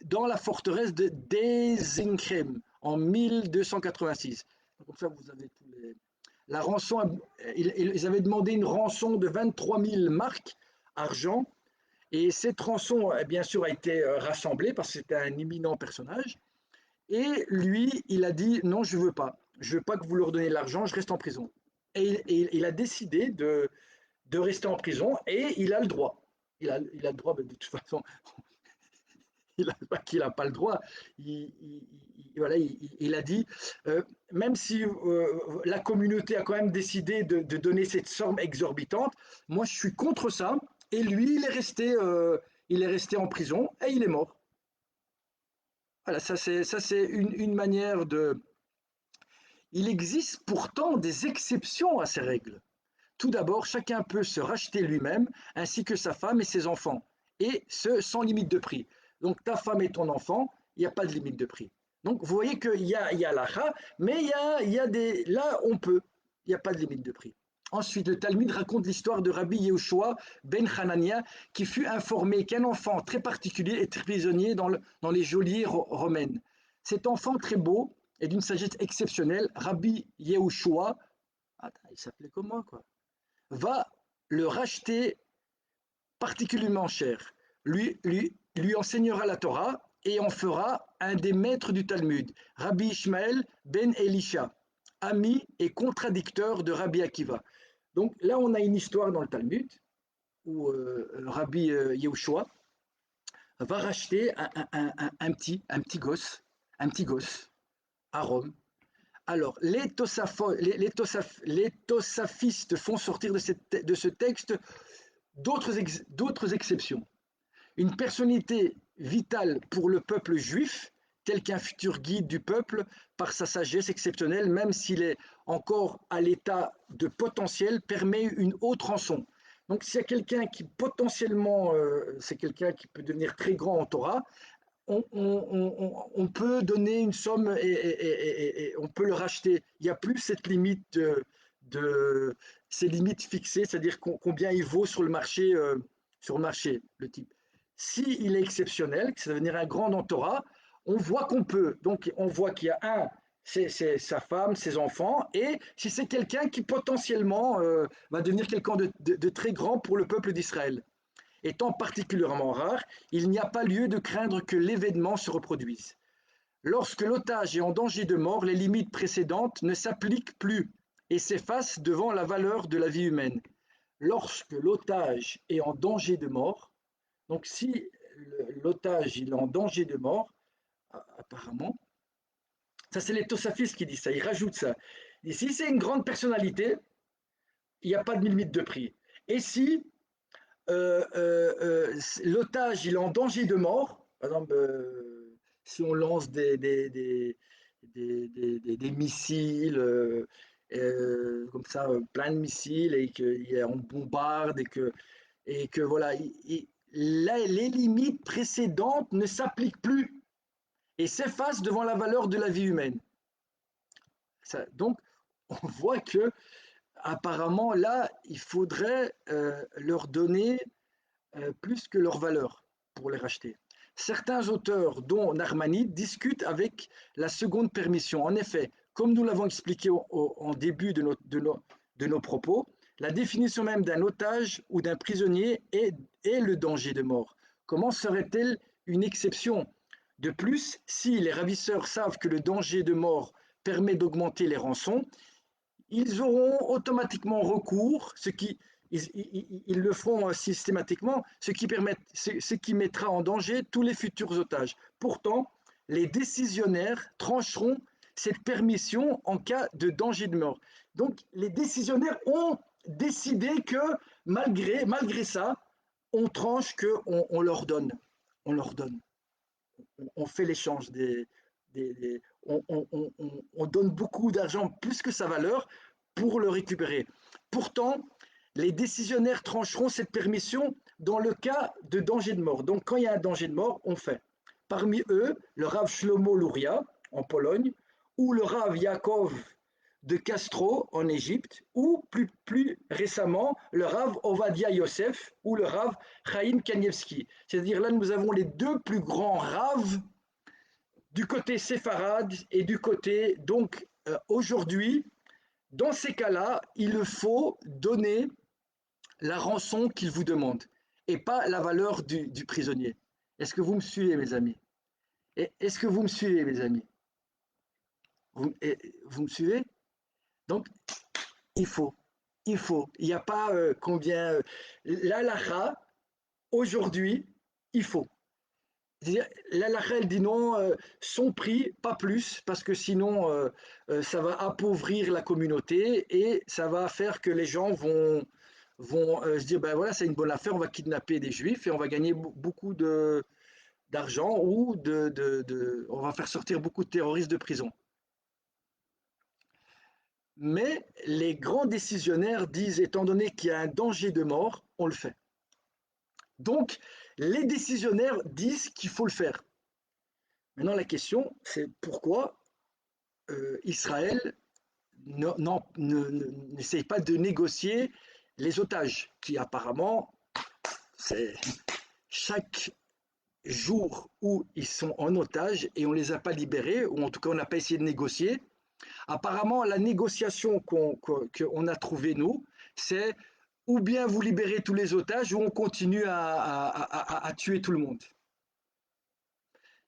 dans la forteresse de Dezinchem en 1286. Comme ça, vous avez tous les... La rançon, ils avaient demandé une rançon de 23 000 marks argent et cette rançon, bien sûr, a été rassemblée parce que c'était un éminent personnage. Et lui, il a dit non, je ne veux pas. Je ne veux pas que vous leur donniez l'argent, je reste en prison. Et il a décidé de rester en prison et il a le droit. Il a le droit, mais de toute façon, il n'a qu'il n'a pas le droit. Voilà, il a dit, même si la communauté a quand même décidé de donner cette somme exorbitante, moi je suis contre ça. Et lui, il est resté en prison et il est mort. Voilà, ça c'est une manière de... Il existe pourtant des exceptions à ces règles. Tout d'abord, chacun peut se racheter lui-même, ainsi que sa femme et ses enfants, et ce, sans limite de prix. Donc ta femme et ton enfant, il n'y a pas de limite de prix. Donc vous voyez qu'il y a l'achat, mais il y a des... Là, on peut. Il n'y a pas de limite de prix. Ensuite, le Talmud raconte l'histoire de Rabbi Yehoshua ben Hanania, qui fut informé qu'un enfant très particulier était prisonnier dans les geôliers romaines. Cet enfant très beau et d'une sagesse exceptionnelle, Rabbi Yehoshua, il s'appelait comment quoi, va le racheter particulièrement cher, lui enseignera la Torah et en fera un des maîtres du Talmud, Rabbi Ishmael ben Elisha, ami et contradicteur de Rabbi Akiva. Donc là, on a une histoire dans le Talmud où Rabbi Yehoshua va racheter un petit gosse à Rome. Alors, les tosafistes font sortir de ce texte d'autres exceptions. Une personnalité vitale pour le peuple juif, tel qu'un futur guide du peuple par sa sagesse exceptionnelle, même s'il est encore à l'état de potentiel, permet une haute rançon. Donc s'il y a quelqu'un qui potentiellement, c'est quelqu'un qui peut devenir très grand en Torah, on peut donner une somme et on peut le racheter. Il n'y a plus cette limite ces limites fixées, c'est-à-dire combien il vaut sur le marché, le type. S'il est exceptionnel, que ça va devenir un grand dans Torah, on voit qu'on peut. Donc on voit qu'il y a c'est sa femme, ses enfants, et si c'est quelqu'un qui potentiellement va devenir quelqu'un de très grand pour le peuple d'Israël. Étant particulièrement rare, il n'y a pas lieu de craindre que l'événement se reproduise. Lorsque l'otage est en danger de mort, les limites précédentes ne s'appliquent plus et s'effacent devant la valeur de la vie humaine. Lorsque l'otage est en danger de mort, donc si l'otage est en danger de mort, apparemment, ça c'est les Tosafistes qui disent ça, ils rajoutent ça. Et si c'est une grande personnalité, il n'y a pas de limite de prix. Et si l'otage il est en danger de mort, par exemple, si on lance des missiles, comme ça, plein de missiles, et qu'on bombarde, et que voilà, là, les limites précédentes ne s'appliquent plus et s'effacent devant la valeur de la vie humaine. Donc, on voit que apparemment, là, il faudrait leur donner plus que leur valeur pour les racheter. Certains auteurs, dont Narmani, discutent avec la seconde permission. En effet, comme nous l'avons expliqué en début de nos propos, la définition même d'un otage ou d'un prisonnier est le danger de mort. Comment serait-elle une exception? De plus, si les ravisseurs savent que le danger de mort permet d'augmenter les rançons, ils auront automatiquement recours, ils le feront systématiquement, ce qui mettra en danger tous les futurs otages. Pourtant, les décisionnaires trancheront cette permission en cas de danger de mort. Donc, les décisionnaires ont décidé que malgré ça, on tranche qu'on leur donne. On leur donne. On fait l'échange on donne beaucoup d'argent, plus que sa valeur, pour le récupérer. Pourtant, les décisionnaires trancheront cette permission dans le cas de danger de mort. Donc, quand il y a un danger de mort, on fait. Parmi eux, le Rav Shlomo Luria, en Pologne, ou le Rav Yaakov de Castro, en Égypte, ou plus récemment, le Rav Ovadia Yosef, ou le Rav Chaim Kanievski. C'est-à-dire là, nous avons les deux plus grands Rav du côté séfarade et du côté, donc aujourd'hui, dans ces cas-là, il faut donner la rançon qu'il vous demande et pas la valeur du prisonnier. Est-ce que vous me suivez, mes amis? Est-ce que vous me suivez, mes amis? Vous me suivez? Donc, il faut. Il faut. Il n'y a pas combien. L'halakha, aujourd'hui, il faut. L'halakha, elle dit non, son prix, pas plus, parce que sinon, ça va appauvrir la communauté et ça va faire que les gens vont se dire, ben voilà, c'est une bonne affaire, on va kidnapper des juifs et on va gagner beaucoup d'argent ou on va faire sortir beaucoup de terroristes de prison. Mais les grands décisionnaires disent, étant donné qu'il y a un danger de mort, on le fait. Donc, les décisionnaires disent qu'il faut le faire. Maintenant, la question, c'est pourquoi Israël n'essaye pas de négocier les otages, qui apparemment, c'est chaque jour où ils sont en otage et on ne les a pas libérés, ou en tout cas on n'a pas essayé de négocier. Apparemment, la négociation qu'on a trouvée, nous, c'est ou bien vous libérez tous les otages ou on continue à tuer tout le monde.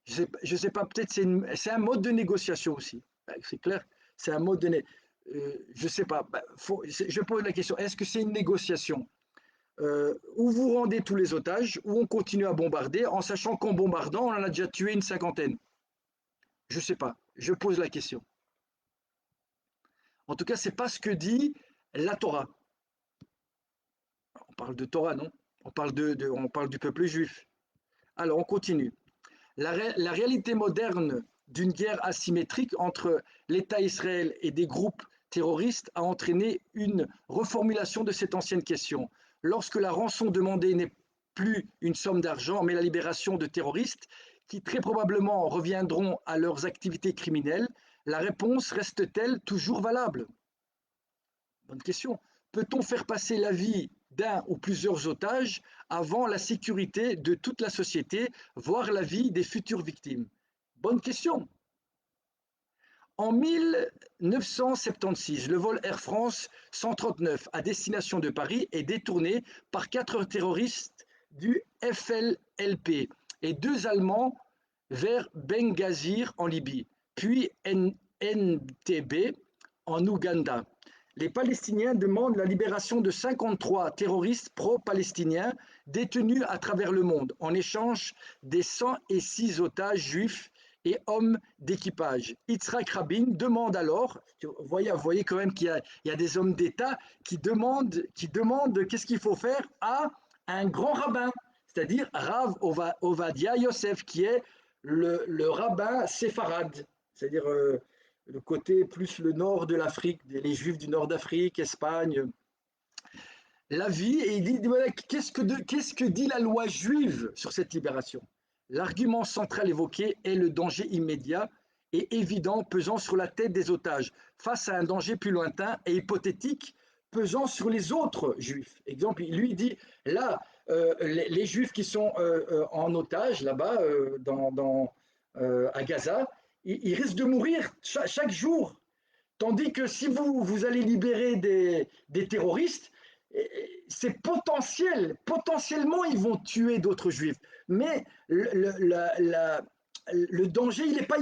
Je ne sais pas, peut-être c'est un mode de négociation aussi. C'est clair, c'est un mode de je ne sais pas. Je pose la question, est-ce que c'est une négociation où vous rendez tous les otages, ou on continue à bombarder, en sachant qu'en bombardant, on en a déjà tué une cinquantaine? Je ne sais pas, je pose la question. En tout cas, ce n'est pas ce que dit la Torah. On parle de Torah, non? On parle du peuple juif. Alors, on continue. La réalité moderne d'une guerre asymétrique entre l'État Israël et des groupes terroristes a entraîné une reformulation de cette ancienne question. Lorsque la rançon demandée n'est plus une somme d'argent, mais la libération de terroristes qui très probablement reviendront à leurs activités criminelles, la réponse reste-t-elle toujours valable? Bonne question. Peut-on faire passer la vie d'un ou plusieurs otages avant la sécurité de toute la société, voire la vie des futures victimes? Bonne question. En 1976, le vol Air France 139 à destination de Paris est détourné par 4 terroristes du FLLP et 2 Allemands vers Benghazi en Libye, puis Entebbe en Ouganda. Les Palestiniens demandent la libération de 53 terroristes pro-palestiniens détenus à travers le monde, en échange des 106 otages juifs et hommes d'équipage. Yitzhak Rabin demande alors, vous voyez quand même qu'il y a des hommes d'État qui demandent qu'est-ce qu'il faut faire à un grand rabbin, c'est-à-dire Rav Ovadia Yosef, qui est le rabbin séfarade, c'est-à-dire le côté plus le nord de l'Afrique, les Juifs du nord d'Afrique, Espagne, la vie, et il dit voilà, qu'est-ce que dit la loi juive sur cette libération? L'argument central évoqué est le danger immédiat et évident pesant sur la tête des otages. Face à un danger plus lointain et hypothétique, pesant sur les autres juifs. Exemple, lui dit, là, les juifs qui sont en otage là-bas, à Gaza, ils risquent de mourir chaque jour. Tandis que si vous allez libérer des terroristes, c'est potentiel, potentiellement ils vont tuer d'autres juifs. Mais le danger, il est pas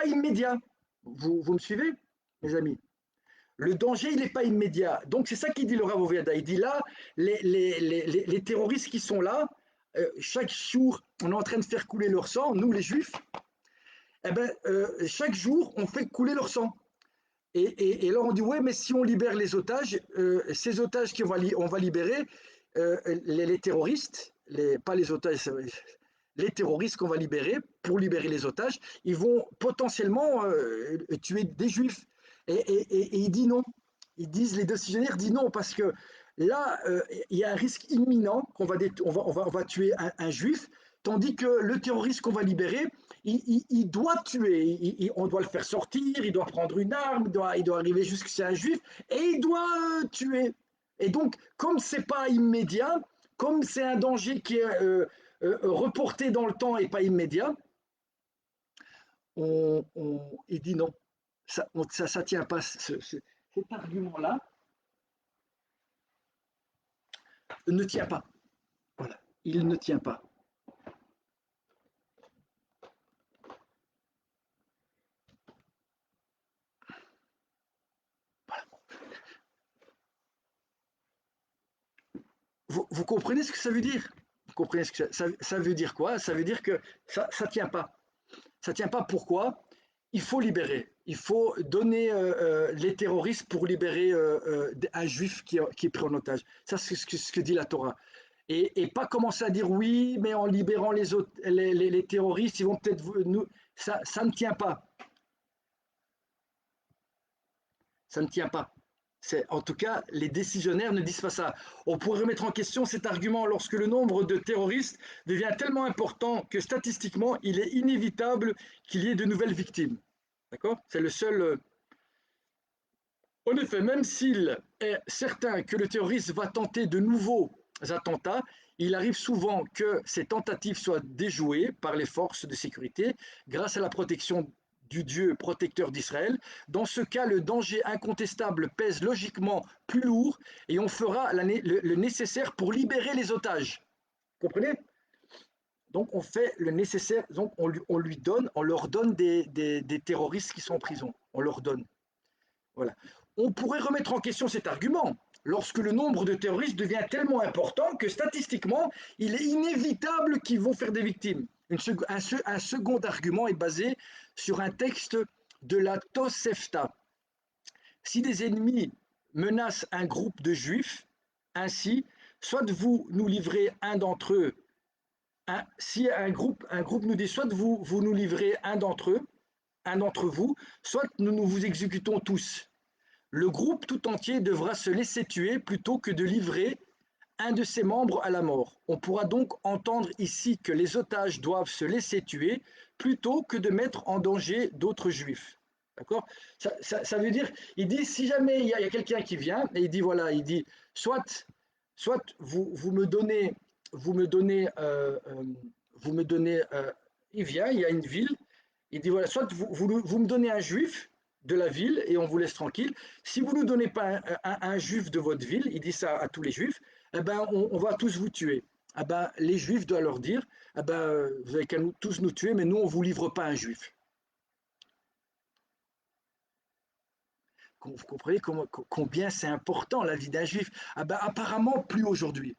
immédiat. Vous me suivez, mes amis? Le danger, il n'est pas immédiat. Donc c'est ça qu'il dit le Rav Oviada. Il dit là, les terroristes qui sont là, chaque jour, on est en train de faire couler leur sang, nous les juifs, eh ben, chaque jour, on fait couler leur sang. Et là, on dit, ouais, mais si on libère les otages, ces otages qu'on va libérer, les terroristes, pas les otages, les terroristes qu'on va libérer, pour libérer les otages, ils vont potentiellement tuer des juifs. Et il dit non. Ils disent, les décisionnaires disent non, parce que là, il y a un risque imminent qu'on va, on va tuer un juif, tandis que le terroriste qu'on va libérer, il doit tuer, on doit le faire sortir, il doit prendre une arme, il doit arriver jusqu'à un juif, et il doit tuer. Et donc, comme c'est pas immédiat, comme c'est un danger qui est reporté dans le temps et pas immédiat, il dit non, ça tient pas, cet argument-là ne tient pas. Voilà, il ne tient pas. Vous comprenez ce que ça veut dire? Vous comprenez ce que ça veut dire quoi? Ça veut dire que ça tient pas. Ça tient pas. Pourquoi? Il faut libérer. Il faut donner les terroristes pour libérer un juif qui est pris en otage. Ça, c'est ce que dit la Torah. Et pas commencer à dire oui, mais en libérant les, autres, les terroristes, ils vont peut-être nous. Ça ne tient pas. Ça ne tient pas. En tout cas, les décisionnaires ne disent pas ça. On pourrait remettre en question cet argument lorsque le nombre de terroristes devient tellement important que statistiquement, il est inévitable qu'il y ait de nouvelles victimes. D'accord? C'est le seul. En effet, même s'il est certain que le terroriste va tenter de nouveaux attentats, il arrive souvent que ces tentatives soient déjouées par les forces de sécurité grâce à la protection du Dieu protecteur d'Israël. Dans ce cas, le danger incontestable pèse logiquement plus lourd et on fera le nécessaire pour libérer les otages. Vous comprenez? Donc on fait le nécessaire, donc on leur donne des terroristes qui sont en prison. On leur donne. Voilà. On pourrait remettre en question cet argument lorsque le nombre de terroristes devient tellement important que statistiquement, il est inévitable qu'ils vont faire des victimes. Un second argument est basé sur un texte de la Tosefta. Si des ennemis menacent un groupe de juifs, ainsi, soit vous nous livrez un d'entre eux, si un groupe nous dit soit vous nous livrez un d'entre vous, soit nous vous exécutons tous. Le groupe tout entier devra se laisser tuer plutôt que de livrer un de ses membres à la mort. On pourra donc entendre ici que les otages doivent se laisser tuer plutôt que de mettre en danger d'autres juifs. D'accord? Ça veut dire, il dit, si jamais il y a quelqu'un qui vient, et il dit, voilà, il dit, soit vous me donnez, vous me donnez, il vient, il y a une ville, il dit, voilà, soit vous me donnez un juif de la ville et on vous laisse tranquille. Si vous ne nous donnez pas un juif de votre ville, il dit ça à tous les juifs, eh ben, on va tous vous tuer. Eh ben, les juifs doivent leur dire, eh ben, vous avez qu'à tous nous tuer, mais nous, on ne vous livre pas un juif. Vous comprenez combien c'est important la vie d'un juif? Ah ben, apparemment, plus aujourd'hui.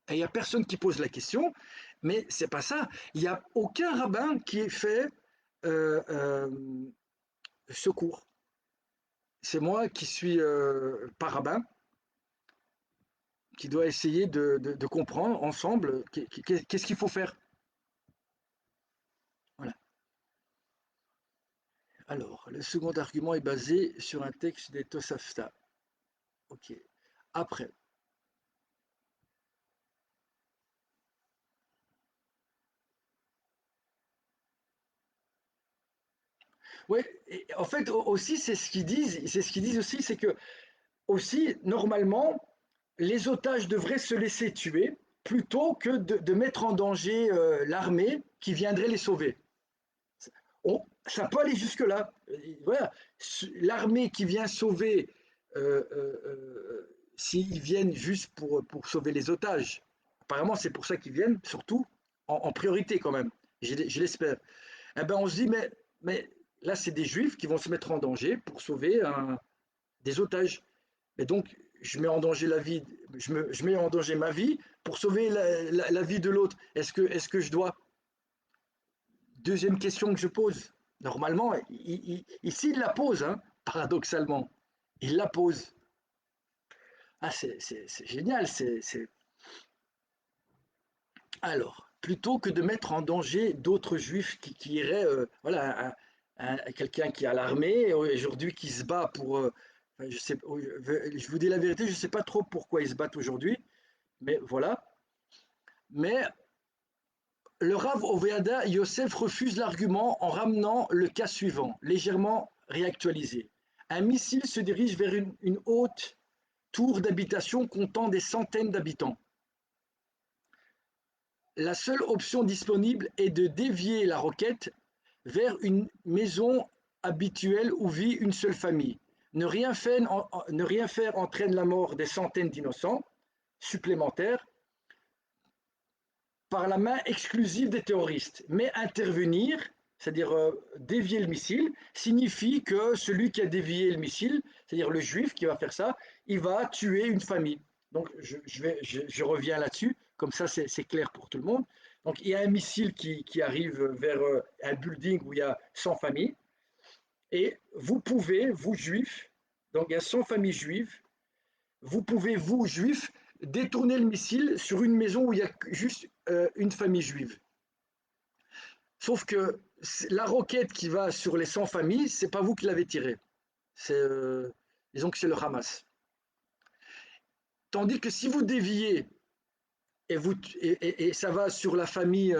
Et il n'y a personne qui pose la question, mais c'est pas ça. Il n'y a aucun rabbin qui ait fait euh, euh, secours. C'est moi qui suis pas rabbin, qui doit essayer de comprendre ensemble qu'est-ce qu'il faut faire. Voilà. Alors, le second argument est basé sur un texte des Tosafta. Ok. Après. Ouais, en fait aussi c'est ce qu'ils disent aussi, c'est que aussi, normalement, les otages devraient se laisser tuer plutôt que de mettre en danger l'armée qui viendrait les sauver. Ça peut aller jusque-là. Voilà. L'armée qui vient sauver, s'ils viennent juste sauver les otages, apparemment c'est pour ça qu'ils viennent, surtout en priorité quand même, je l'espère. Eh ben on se dit, mais là c'est des juifs qui vont se mettre en danger pour sauver des otages. Et donc je mets en danger la vie, je mets en danger ma vie pour sauver la vie de l'autre. Est-ce que je dois? Deuxième question que je pose. Normalement, ici, il la pose, hein, paradoxalement. Il la pose. Ah, c'est génial. Alors, plutôt que de mettre en danger d'autres juifs qui iraient, voilà, quelqu'un qui a l'armée, aujourd'hui qui se bat pour. Enfin, je vous dis la vérité, je ne sais pas trop pourquoi ils se battent aujourd'hui, mais voilà. Mais le Rav Oveada Yosef refuse l'argument en ramenant le cas suivant, légèrement réactualisé. Un missile se dirige vers une haute tour d'habitation comptant des centaines d'habitants. La seule option disponible est de dévier la roquette vers une maison habituelle où vit une seule famille. Ne rien faire entraîne la mort des centaines d'innocents supplémentaires par la main exclusive des terroristes. Mais intervenir, c'est-à-dire dévier le missile, signifie que celui qui a dévié le missile, c'est-à-dire le juif qui va faire ça, il va tuer une famille. Donc je reviens là-dessus, comme ça c'est clair pour tout le monde. Donc il y a un missile qui arrive vers un building où il y a 100 familles, et vous pouvez, vous juifs, donc il y a 100 familles juives, vous pouvez, vous juifs, détourner le missile sur une maison où il y a juste une famille juive. Sauf que la roquette qui va sur les 100 familles, c'est pas vous qui l'avez tirée. Disons que c'est le Hamas. Tandis que si vous déviez et ça va sur la famille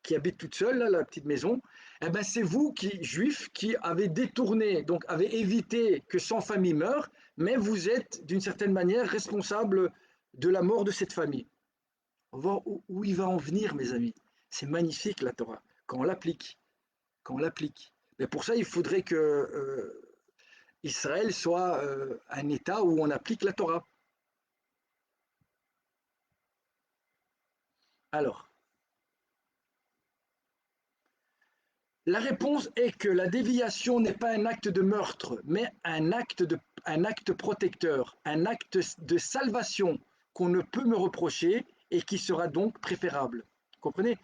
qui habite toute seule, là, la petite maison, eh ben c'est vous, juifs, qui avez détourné, donc avez évité que 100 familles meurent, mais vous êtes d'une certaine manière responsable de la mort de cette famille. On va voir où il va en venir, mes amis. C'est magnifique la Torah, quand on l'applique. Quand on l'applique. Mais pour ça, il faudrait que Israël soit un État où on applique la Torah. Alors, la réponse est que la déviation n'est pas un acte de meurtre, mais un acte protecteur, un acte de salvation qu'on ne peut me reprocher et qui sera donc préférable. Vous comprenez?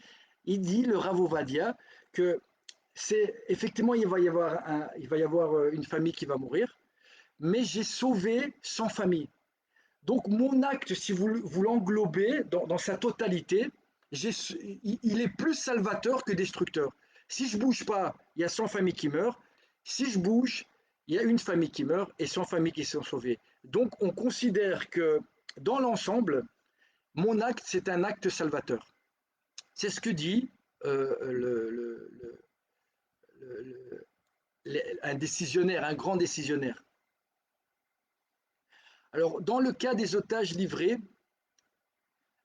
Il dit, le Rav Ovadia, que c'est effectivement il va y avoir une famille qui va mourir, mais j'ai sauvé 100 familles. Donc mon acte, si vous l'englobez dans sa totalité, il est plus salvateur que destructeur. Si je bouge pas, il y a 100 familles qui meurent. Si je bouge, il y a une famille qui meurt et 100 familles qui sont sauvées. Donc on considère que dans l'ensemble, mon acte, c'est un acte salvateur. C'est ce que dit un décisionnaire, un grand décisionnaire. Alors, dans le cas des otages livrés,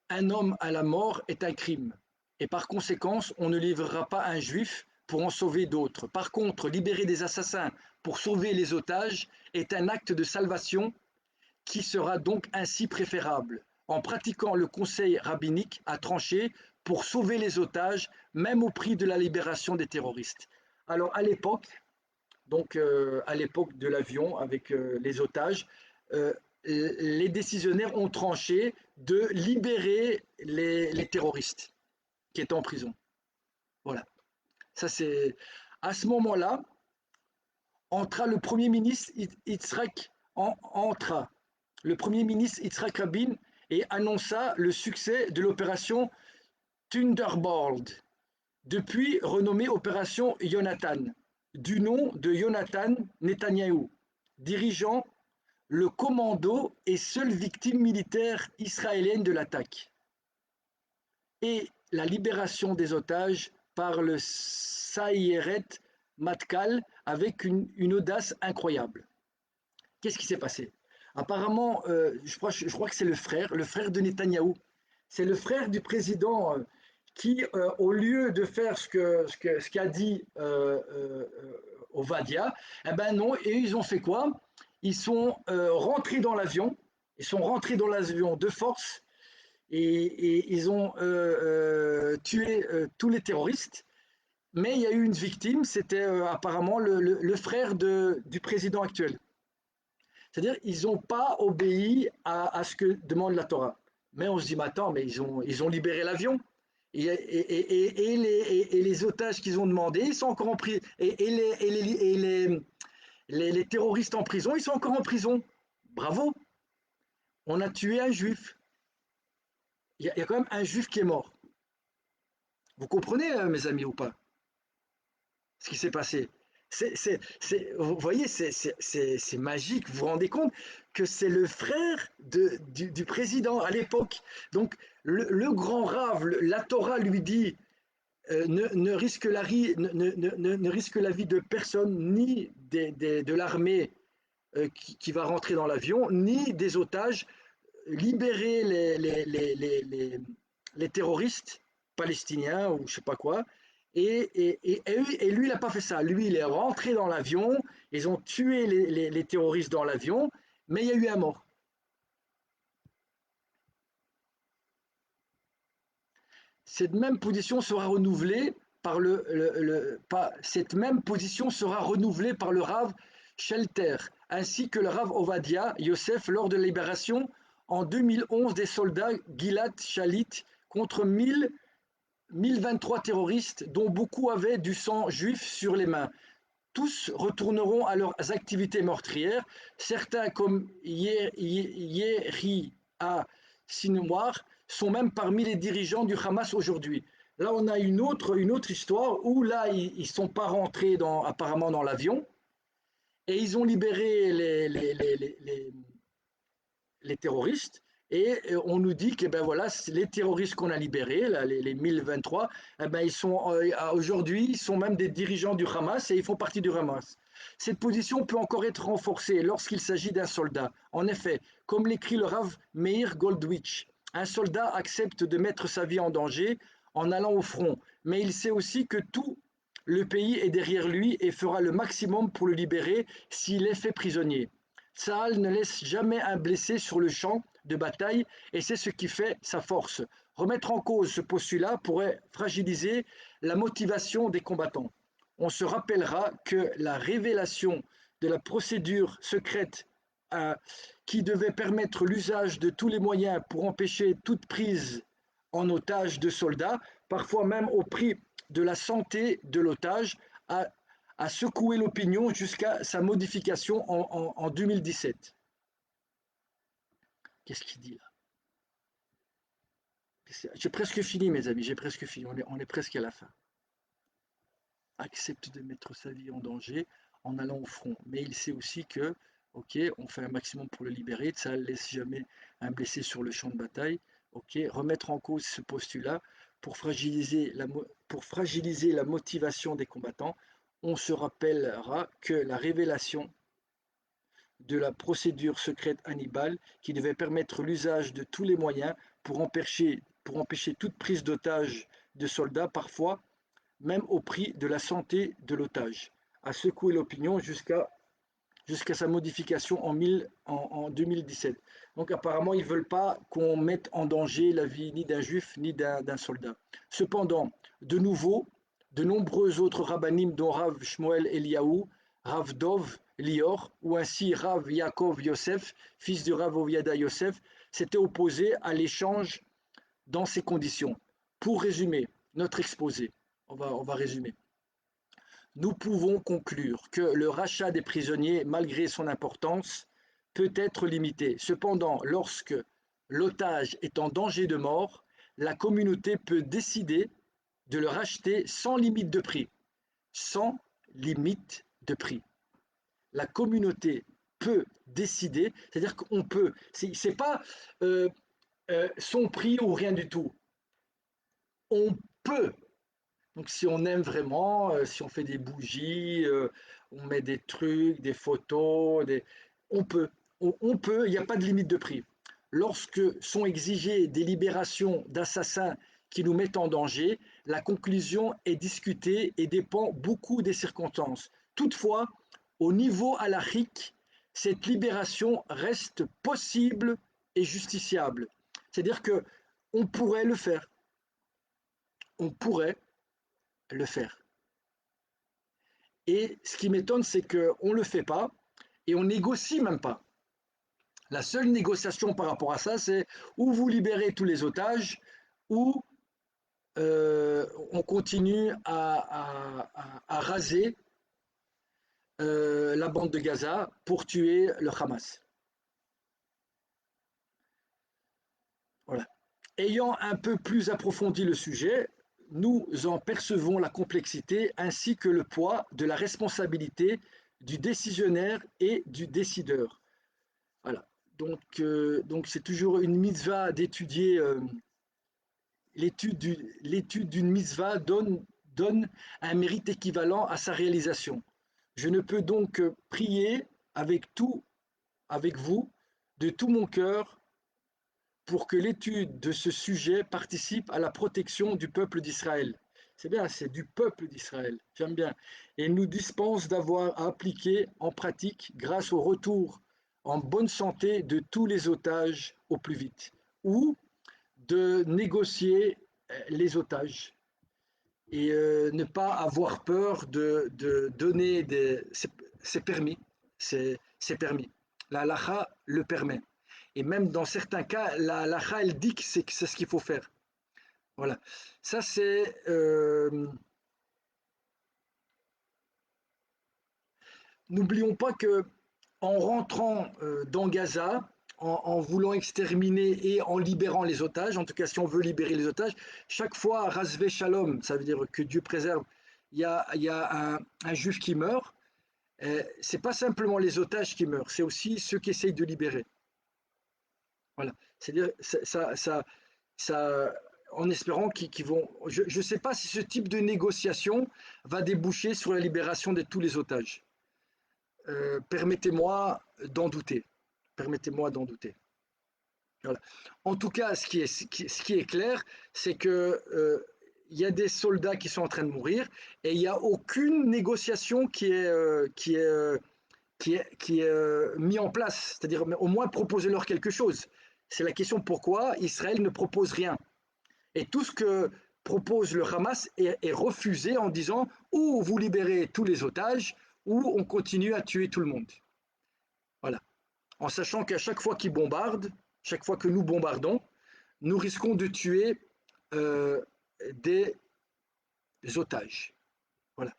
un homme à la mort est un crime, et par conséquent, on ne livrera pas un juif pour en sauver d'autres. Par contre, libérer des assassins pour sauver les otages est un acte de salvation qui sera donc ainsi préférable. En pratiquant le conseil rabbinique a tranché pour sauver les otages, même au prix de la libération des terroristes. Alors à l'époque, donc à l'époque de l'avion avec les otages, euh, les décisionnaires ont tranché de libérer les terroristes qui étaient en prison. Voilà. Ça c'est à ce moment-là entra le premier ministre Yitzhak entra le premier ministre Yitzhak Rabin et annonça le succès de l'opération Thunderbolt, depuis renommée opération Jonathan, du nom de Jonathan Netanyahou, dirigeant le commando et seule victime militaire israélienne de l'attaque, et la libération des otages par le Sayeret Matkal avec une audace incroyable. Qu'est-ce qui s'est passé? Apparemment, je crois que c'est le frère de Netanyahou. C'est le frère du président qui, au lieu de faire ce qu'a dit Ovadia, eh ben non, et ils ont fait quoi? Ils sont rentrés dans l'avion, ils sont rentrés dans l'avion de force et ils ont tué tous les terroristes. Mais il y a eu une victime, c'était apparemment le frère du président actuel. C'est-à-dire qu'ils n'ont pas obéi à ce que demande la Torah. Mais on se dit, mais attends, mais ils ont libéré l'avion. Et les otages qu'ils ont demandés, ils sont encore en prison. Les terroristes en prison, ils sont encore en prison. Bravo, on a tué un juif. Il y a quand même un juif qui est mort. Vous comprenez, mes amis, ou pas? Ce qui s'est passé. Vous voyez, c'est magique. Vous vous rendez compte que c'est le frère du président à l'époque. Donc, le grand rave, la Torah lui dit ne risque ne risque la vie de personne, ni de l'armée qui va rentrer dans l'avion, ni des otages. Libérer les terroristes palestiniens ou je sais pas quoi. Et lui, il n'a pas fait ça. Lui, il est rentré dans l'avion, ils ont tué les terroristes dans l'avion, mais il y a eu un mort. Cette même position sera renouvelée par cette même position sera renouvelée par le Rav Shelter, ainsi que le Rav Ovadia Yosef lors de la libération en 2011 des soldats Gilad Shalit contre 1023 terroristes, dont beaucoup avaient du sang juif sur les mains. Tous retourneront à leurs activités meurtrières. Certains, comme Yeri à Sinouar, sont même parmi les dirigeants du Hamas aujourd'hui. Là, on a une autre histoire où là, ils ne sont pas rentrés apparemment dans l'avion et ils ont libéré les terroristes. Et on nous dit que ben voilà, les terroristes qu'on a libérés, là, les 1023, eh ben ils sont aujourd'hui, ils sont même des dirigeants du Hamas et ils font partie du Hamas. Cette position peut encore être renforcée lorsqu'il s'agit d'un soldat. En effet, comme l'écrit le Rav Meir Goldwich, un soldat accepte de mettre sa vie en danger en allant au front, mais il sait aussi que tout le pays est derrière lui et fera le maximum pour le libérer s'il est fait prisonnier. Tsahal ne laisse jamais un blessé sur le champ de bataille et c'est ce qui fait sa force. Remettre en cause ce postulat pourrait fragiliser la motivation des combattants. On se rappellera que la révélation de la procédure secrète qui devait permettre l'usage de tous les moyens pour empêcher toute prise en otage de soldats, parfois même au prix de la santé de l'otage, a secoué l'opinion jusqu'à sa modification en 2017. Qu'est-ce qu'il dit là? J'ai presque fini, mes amis, j'ai presque fini, on est presque à la fin. Accepte de mettre sa vie en danger en allant au front. Mais il sait aussi que, ok, on fait un maximum pour le libérer, ça ne laisse jamais un blessé sur le champ de bataille. Ok, remettre en cause ce postulat pour fragiliser la motivation des combattants. On se rappellera que la révélation de la procédure secrète Hannibal qui devait permettre l'usage de tous les moyens pour empêcher toute prise d'otage de soldats, parfois même au prix de la santé de l'otage, a secoué l'opinion jusqu'à sa modification en 2017. Donc apparemment, ils ne veulent pas qu'on mette en danger la vie ni d'un juif ni d'un soldat. Cependant, de nouveau, de nombreux autres rabbinim, dont Rav Shmuel Eliyahu, Rav Dov Lior, ou ainsi Rav Yaakov Yosef, fils de Rav Oviada Yosef, s'étaient opposés à l'échange dans ces conditions. Pour résumer notre exposé, on va résumer. Nous pouvons conclure que le rachat des prisonniers, malgré son importance, peut être limité. Cependant, lorsque l'otage est en danger de mort, la communauté peut décider de le racheter sans limite de prix. Sans limite de prix. La communauté peut décider, c'est-à-dire qu'on peut, c'est pas son prix ou rien du tout. On peut. Donc si on aime vraiment, si on fait des bougies, on met des trucs, des photos, on peut. on peut, il n'y a pas de limite de prix. Lorsque sont exigées des libérations d'assassins qui nous mettent en danger, la conclusion est discutée et dépend beaucoup des circonstances. Toutefois, au niveau halachique, cette libération reste possible et justiciable. C'est-à-dire que on pourrait le faire. On pourrait le faire. Et ce qui m'étonne, c'est qu'on ne le fait pas et on négocie même pas. La seule négociation par rapport à ça, c'est ou vous libérez tous les otages, ou on continue à raser la bande de Gaza pour tuer le Hamas. Voilà. Ayant un peu plus approfondi le sujet, nous en percevons la complexité ainsi que le poids de la responsabilité du décisionnaire et du décideur. Voilà. Donc c'est toujours une mitzvah d'étudier. L'étude d'une mitzvah donne un mérite équivalent à sa réalisation. Je ne peux donc prier avec vous, de tout mon cœur, pour que l'étude de ce sujet participe à la protection du peuple d'Israël. C'est bien, c'est du peuple d'Israël, j'aime bien. Et nous dispense d'avoir à appliquer en pratique grâce au retour en bonne santé de tous les otages au plus vite. Ou de négocier les otages et ne pas avoir peur de donner des... C'est permis, c'est permis. La halakha le permet. Et même dans certains cas, la halakha, elle dit que c'est ce qu'il faut faire. Voilà. Ça, c'est... N'oublions pas que en rentrant dans Gaza, en voulant exterminer et en libérant les otages, en tout cas si on veut libérer les otages, chaque fois, Razvé Shalom, ça veut dire que Dieu préserve, il y a un juif qui meurt, c'est pas simplement les otages qui meurent, c'est aussi ceux qui essayent de libérer. Voilà. C'est-à-dire, ça, en espérant qu'ils vont. Je ne sais pas si ce type de négociation va déboucher sur la libération de tous les otages. Permettez-moi d'en douter. Permettez-moi d'en douter. Voilà. En tout cas, ce qui est clair, c'est que y a des soldats qui sont en train de mourir et il n'y a aucune négociation qui est mis en place. C'est-à-dire, au moins proposez-leur quelque chose. C'est la question pourquoi Israël ne propose rien. Et tout ce que propose le Hamas est refusé en disant ou vous libérez tous les otages ou on continue à tuer tout le monde. Voilà. En sachant qu'à chaque fois qu'ils bombardent, chaque fois que nous bombardons, nous risquons de tuer euh, des otages. Voilà.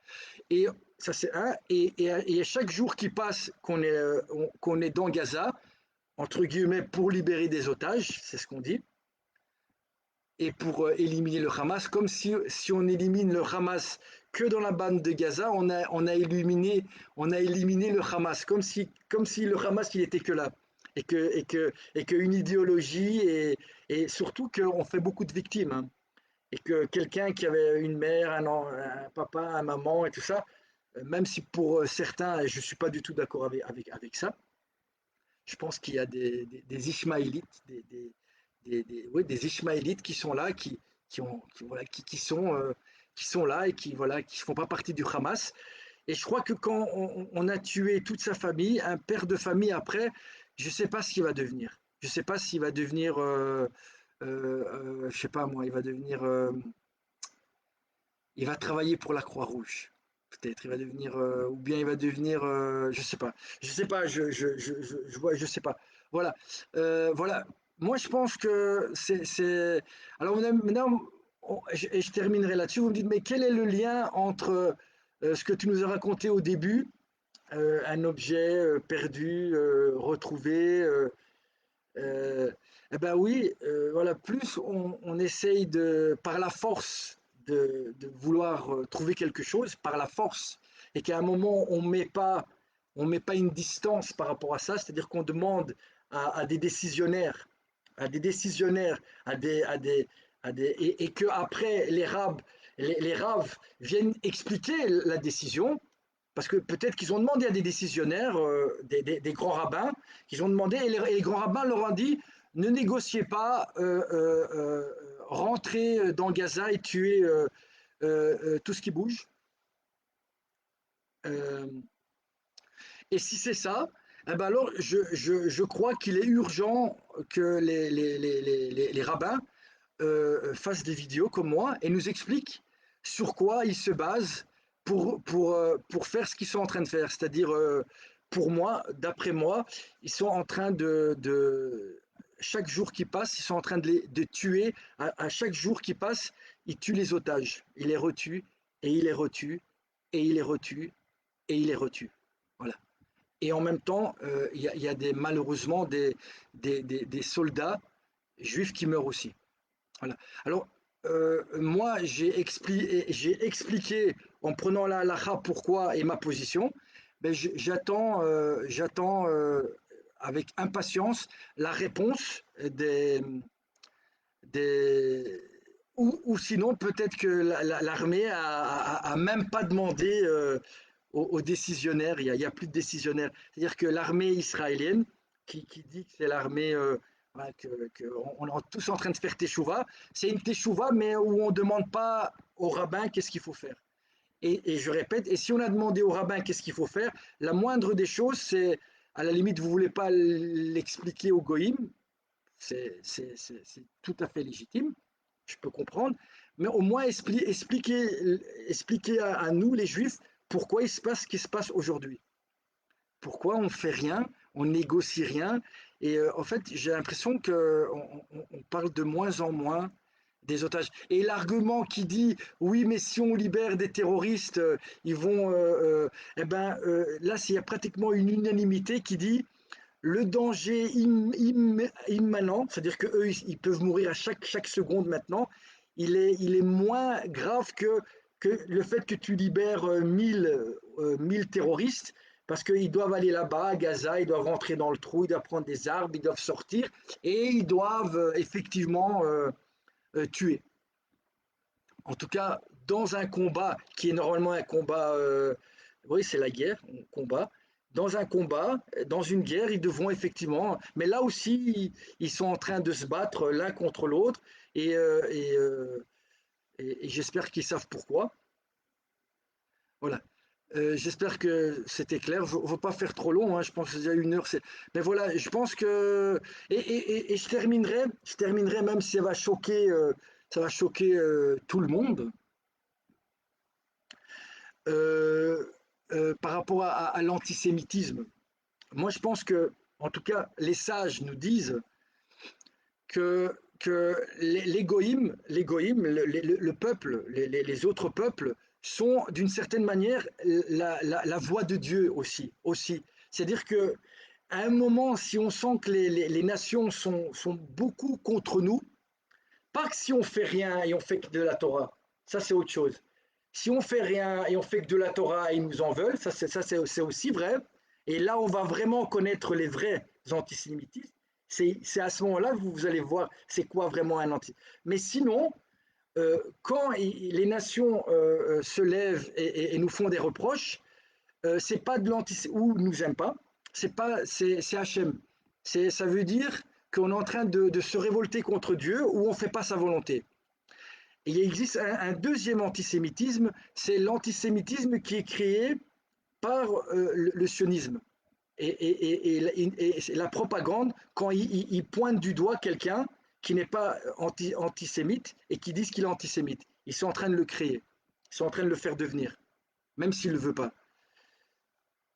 Et ça c'est un. Et à chaque jour qui passe qu'on est dans Gaza, entre guillemets, pour libérer des otages, c'est ce qu'on dit, et pour éliminer le Hamas, comme si on élimine le Hamas que dans la bande de Gaza, on a éliminé le Hamas, comme si le Hamas il était que là, et qu'une idéologie, et surtout qu'on fait beaucoup de victimes, hein, et que quelqu'un qui avait une mère, un papa, un maman et tout ça, même si pour certains, je ne suis pas du tout d'accord avec ça, je pense qu'il y a des Ishmaélites, ouais, des Ishmaélites qui sont là, voilà, qui sont là et qui voilà, qui font pas partie du Hamas. Et je crois que quand on a tué toute sa famille, un père de famille après, je ne sais pas ce qu'il va devenir. Je ne sais pas s'il va devenir, je sais pas moi, il va travailler pour la Croix-Rouge. Peut-être, il va devenir, ou bien il va devenir, je sais pas, je sais pas. Voilà, voilà. Moi, je pense que Alors, maintenant, et je terminerai là-dessus. Vous me dites, mais quel est le lien entre ce que tu nous as raconté au début, un objet perdu, retrouvé, eh ben oui, voilà, plus on essaye par la force de vouloir trouver quelque chose, par la force, et qu'à un moment on met pas une distance par rapport à ça, c'est-à-dire qu'on demande à des décisionnaires, à des décisionnaires, et que après les raves viennent expliquer la décision, Parce que peut-être qu'ils ont demandé à des décisionnaires, des grands rabbins, qu'ils ont demandé, et les grands rabbins leur ont dit, ne négociez pas, rentrez dans Gaza et tuez tout ce qui bouge. Euh, et si c'est ça, eh ben alors je crois qu'il est urgent que les rabbins fassent des vidéos comme moi et nous expliquent sur quoi ils se basent pour faire ce qu'ils sont en train de faire. C'est-à-dire, pour moi, d'après moi, ils sont en train chaque jour qui passe, ils sont en train de tuer. À chaque jour qui passe, ils tuent les otages. Ils les retuent, et ils les retuent, et ils les retuent, et ils les retuent. Voilà. Et en même temps, y a malheureusement des soldats juifs qui meurent aussi. Voilà. Alors, moi, j'ai expliqué en prenant la halakha pourquoi et ma position. Ben, j'attends avec impatience la réponse des ou sinon peut-être que l'armée a même pas demandé aux décisionnaires. Il y a plus de décisionnaires. C'est-à-dire que l'armée israélienne qui dit que c'est l'armée voilà, on est tous en train de faire teshuva. C'est une teshuva, mais où on ne demande pas au rabbin qu'est-ce qu'il faut faire. Et je répète, et si on a demandé au rabbin qu'est-ce qu'il faut faire, la moindre des choses, c'est, à la limite, vous ne voulez pas l'expliquer au goïm, c'est tout à fait légitime, je peux comprendre, mais au moins expliquer à nous, les juifs, pourquoi il se passe ce qui se passe aujourd'hui. Pourquoi on ne fait rien, on négocie rien. Et en fait, j'ai l'impression qu'on parle de moins en moins des otages. Et l'argument qui dit oui, mais si on libère des terroristes, ils vont. Eh ben, là, il y a pratiquement une unanimité qui dit le danger immanent, c'est-à-dire qu'eux, ils peuvent mourir à chaque seconde maintenant, il est moins grave que le fait que tu libères 1000 terroristes, parce qu'ils doivent aller là-bas, à Gaza, ils doivent rentrer dans le trou, ils doivent prendre des armes, ils doivent sortir, et ils doivent effectivement tuer. En tout cas, dans un combat qui est normalement un combat, oui, c'est la guerre, on combat. Dans un combat, dans une guerre, ils devront effectivement, mais là aussi, ils sont en train de se battre l'un contre l'autre, et, et j'espère qu'ils savent pourquoi. Voilà. J'espère que c'était clair. Je ne veux pas faire trop long, hein, je pense que c'est déjà 1 heure. Mais voilà, je pense que. Et je terminerai, même si ça va choquer tout le monde. euh, par rapport à l'antisémitisme. Moi, je pense que, en tout cas, les sages nous disent que les goïms, le peuple, les autres peuples, sont d'une certaine manière la voix de Dieu aussi. C'est-à-dire que à un moment, si on sent que les nations sont beaucoup contre nous, pas que si on fait rien et on fait que de la Torah, ça c'est autre chose. Si on fait rien et on fait que de la Torah et ils nous en veulent, ça c'est aussi vrai. Et là, on va vraiment connaître les vrais antisémitismes. C'est à ce moment-là que vous allez voir c'est quoi vraiment un antisémitisme. Mais sinon, quand les nations se lèvent et nous font des reproches, c'est pas de l'antisémitisme ou nous aiment pas, c'est Hachem. Ça veut dire qu'on est en train de se révolter contre Dieu ou on fait pas sa volonté. Et il existe un deuxième antisémitisme, c'est l'antisémitisme qui est créé par le sionisme et la propagande quand ils pointent du doigt quelqu'un qui n'est pas antisémite et qui disent qu'il est antisémite. Ils sont en train de le créer, ils sont en train de le faire devenir, même s'il ne le veut pas.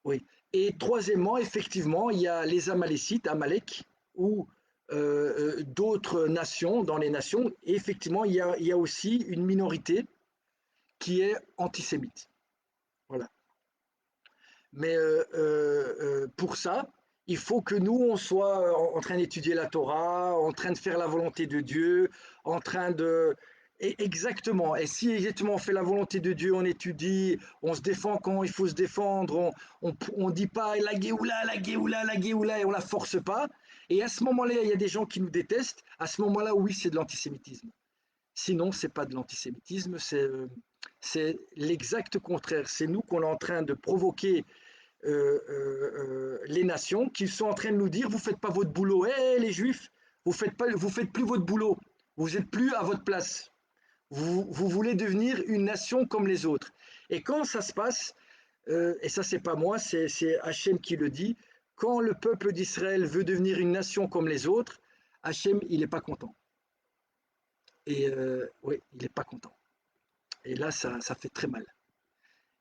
Oui. Et troisièmement, effectivement, il y a les Amalécites, Amalek, ou d'autres nations, dans les nations. Et effectivement, il y a aussi une minorité qui est antisémite. Voilà. Mais pour ça, il faut que nous, on soit en train d'étudier la Torah, en train de faire la volonté de Dieu, en train de. Exactement. Et si exactement on fait la volonté de Dieu, on étudie, on se défend quand il faut se défendre, on dit pas la Géoula, la Géoula, la Géoula, et on la force pas. Et à ce moment-là, il y a des gens qui nous détestent. À ce moment-là, oui, c'est de l'antisémitisme. Sinon, c'est pas de l'antisémitisme, C'est l'exact contraire. C'est nous qu'on est en train de provoquer les nations qui sont en train de nous dire vous faites pas votre boulot. Hé les juifs, vous faites plus votre boulot. Vous n'êtes plus à votre place. Vous voulez devenir une nation comme les autres. Et quand ça se passe, et ça c'est pas moi, c'est Hachem qui le dit, quand le peuple d'Israël veut devenir une nation comme les autres, Hachem il n'est pas content. Et oui, il n'est pas content. Et là, ça fait très mal.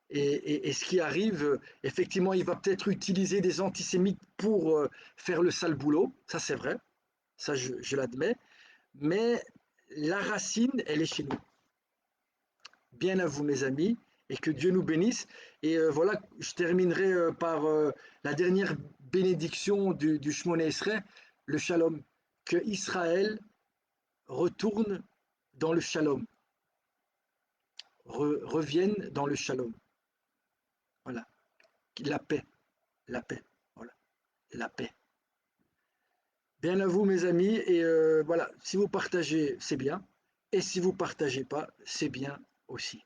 Et ce qui arrive, effectivement, il va peut-être utiliser des antisémites pour faire le sale boulot, ça c'est vrai, ça je l'admets, mais la racine, elle est chez nous. Bien à vous mes amis, et que Dieu nous bénisse. Et voilà, je terminerai par la dernière bénédiction du Shmoné Esrei, le shalom, que Israël retourne dans le shalom, revienne dans le shalom. Voilà, la paix, la paix, voilà, la paix. Bien à vous, mes amis. Et voilà, si vous partagez, c'est bien. Et si vous ne partagez pas, c'est bien aussi.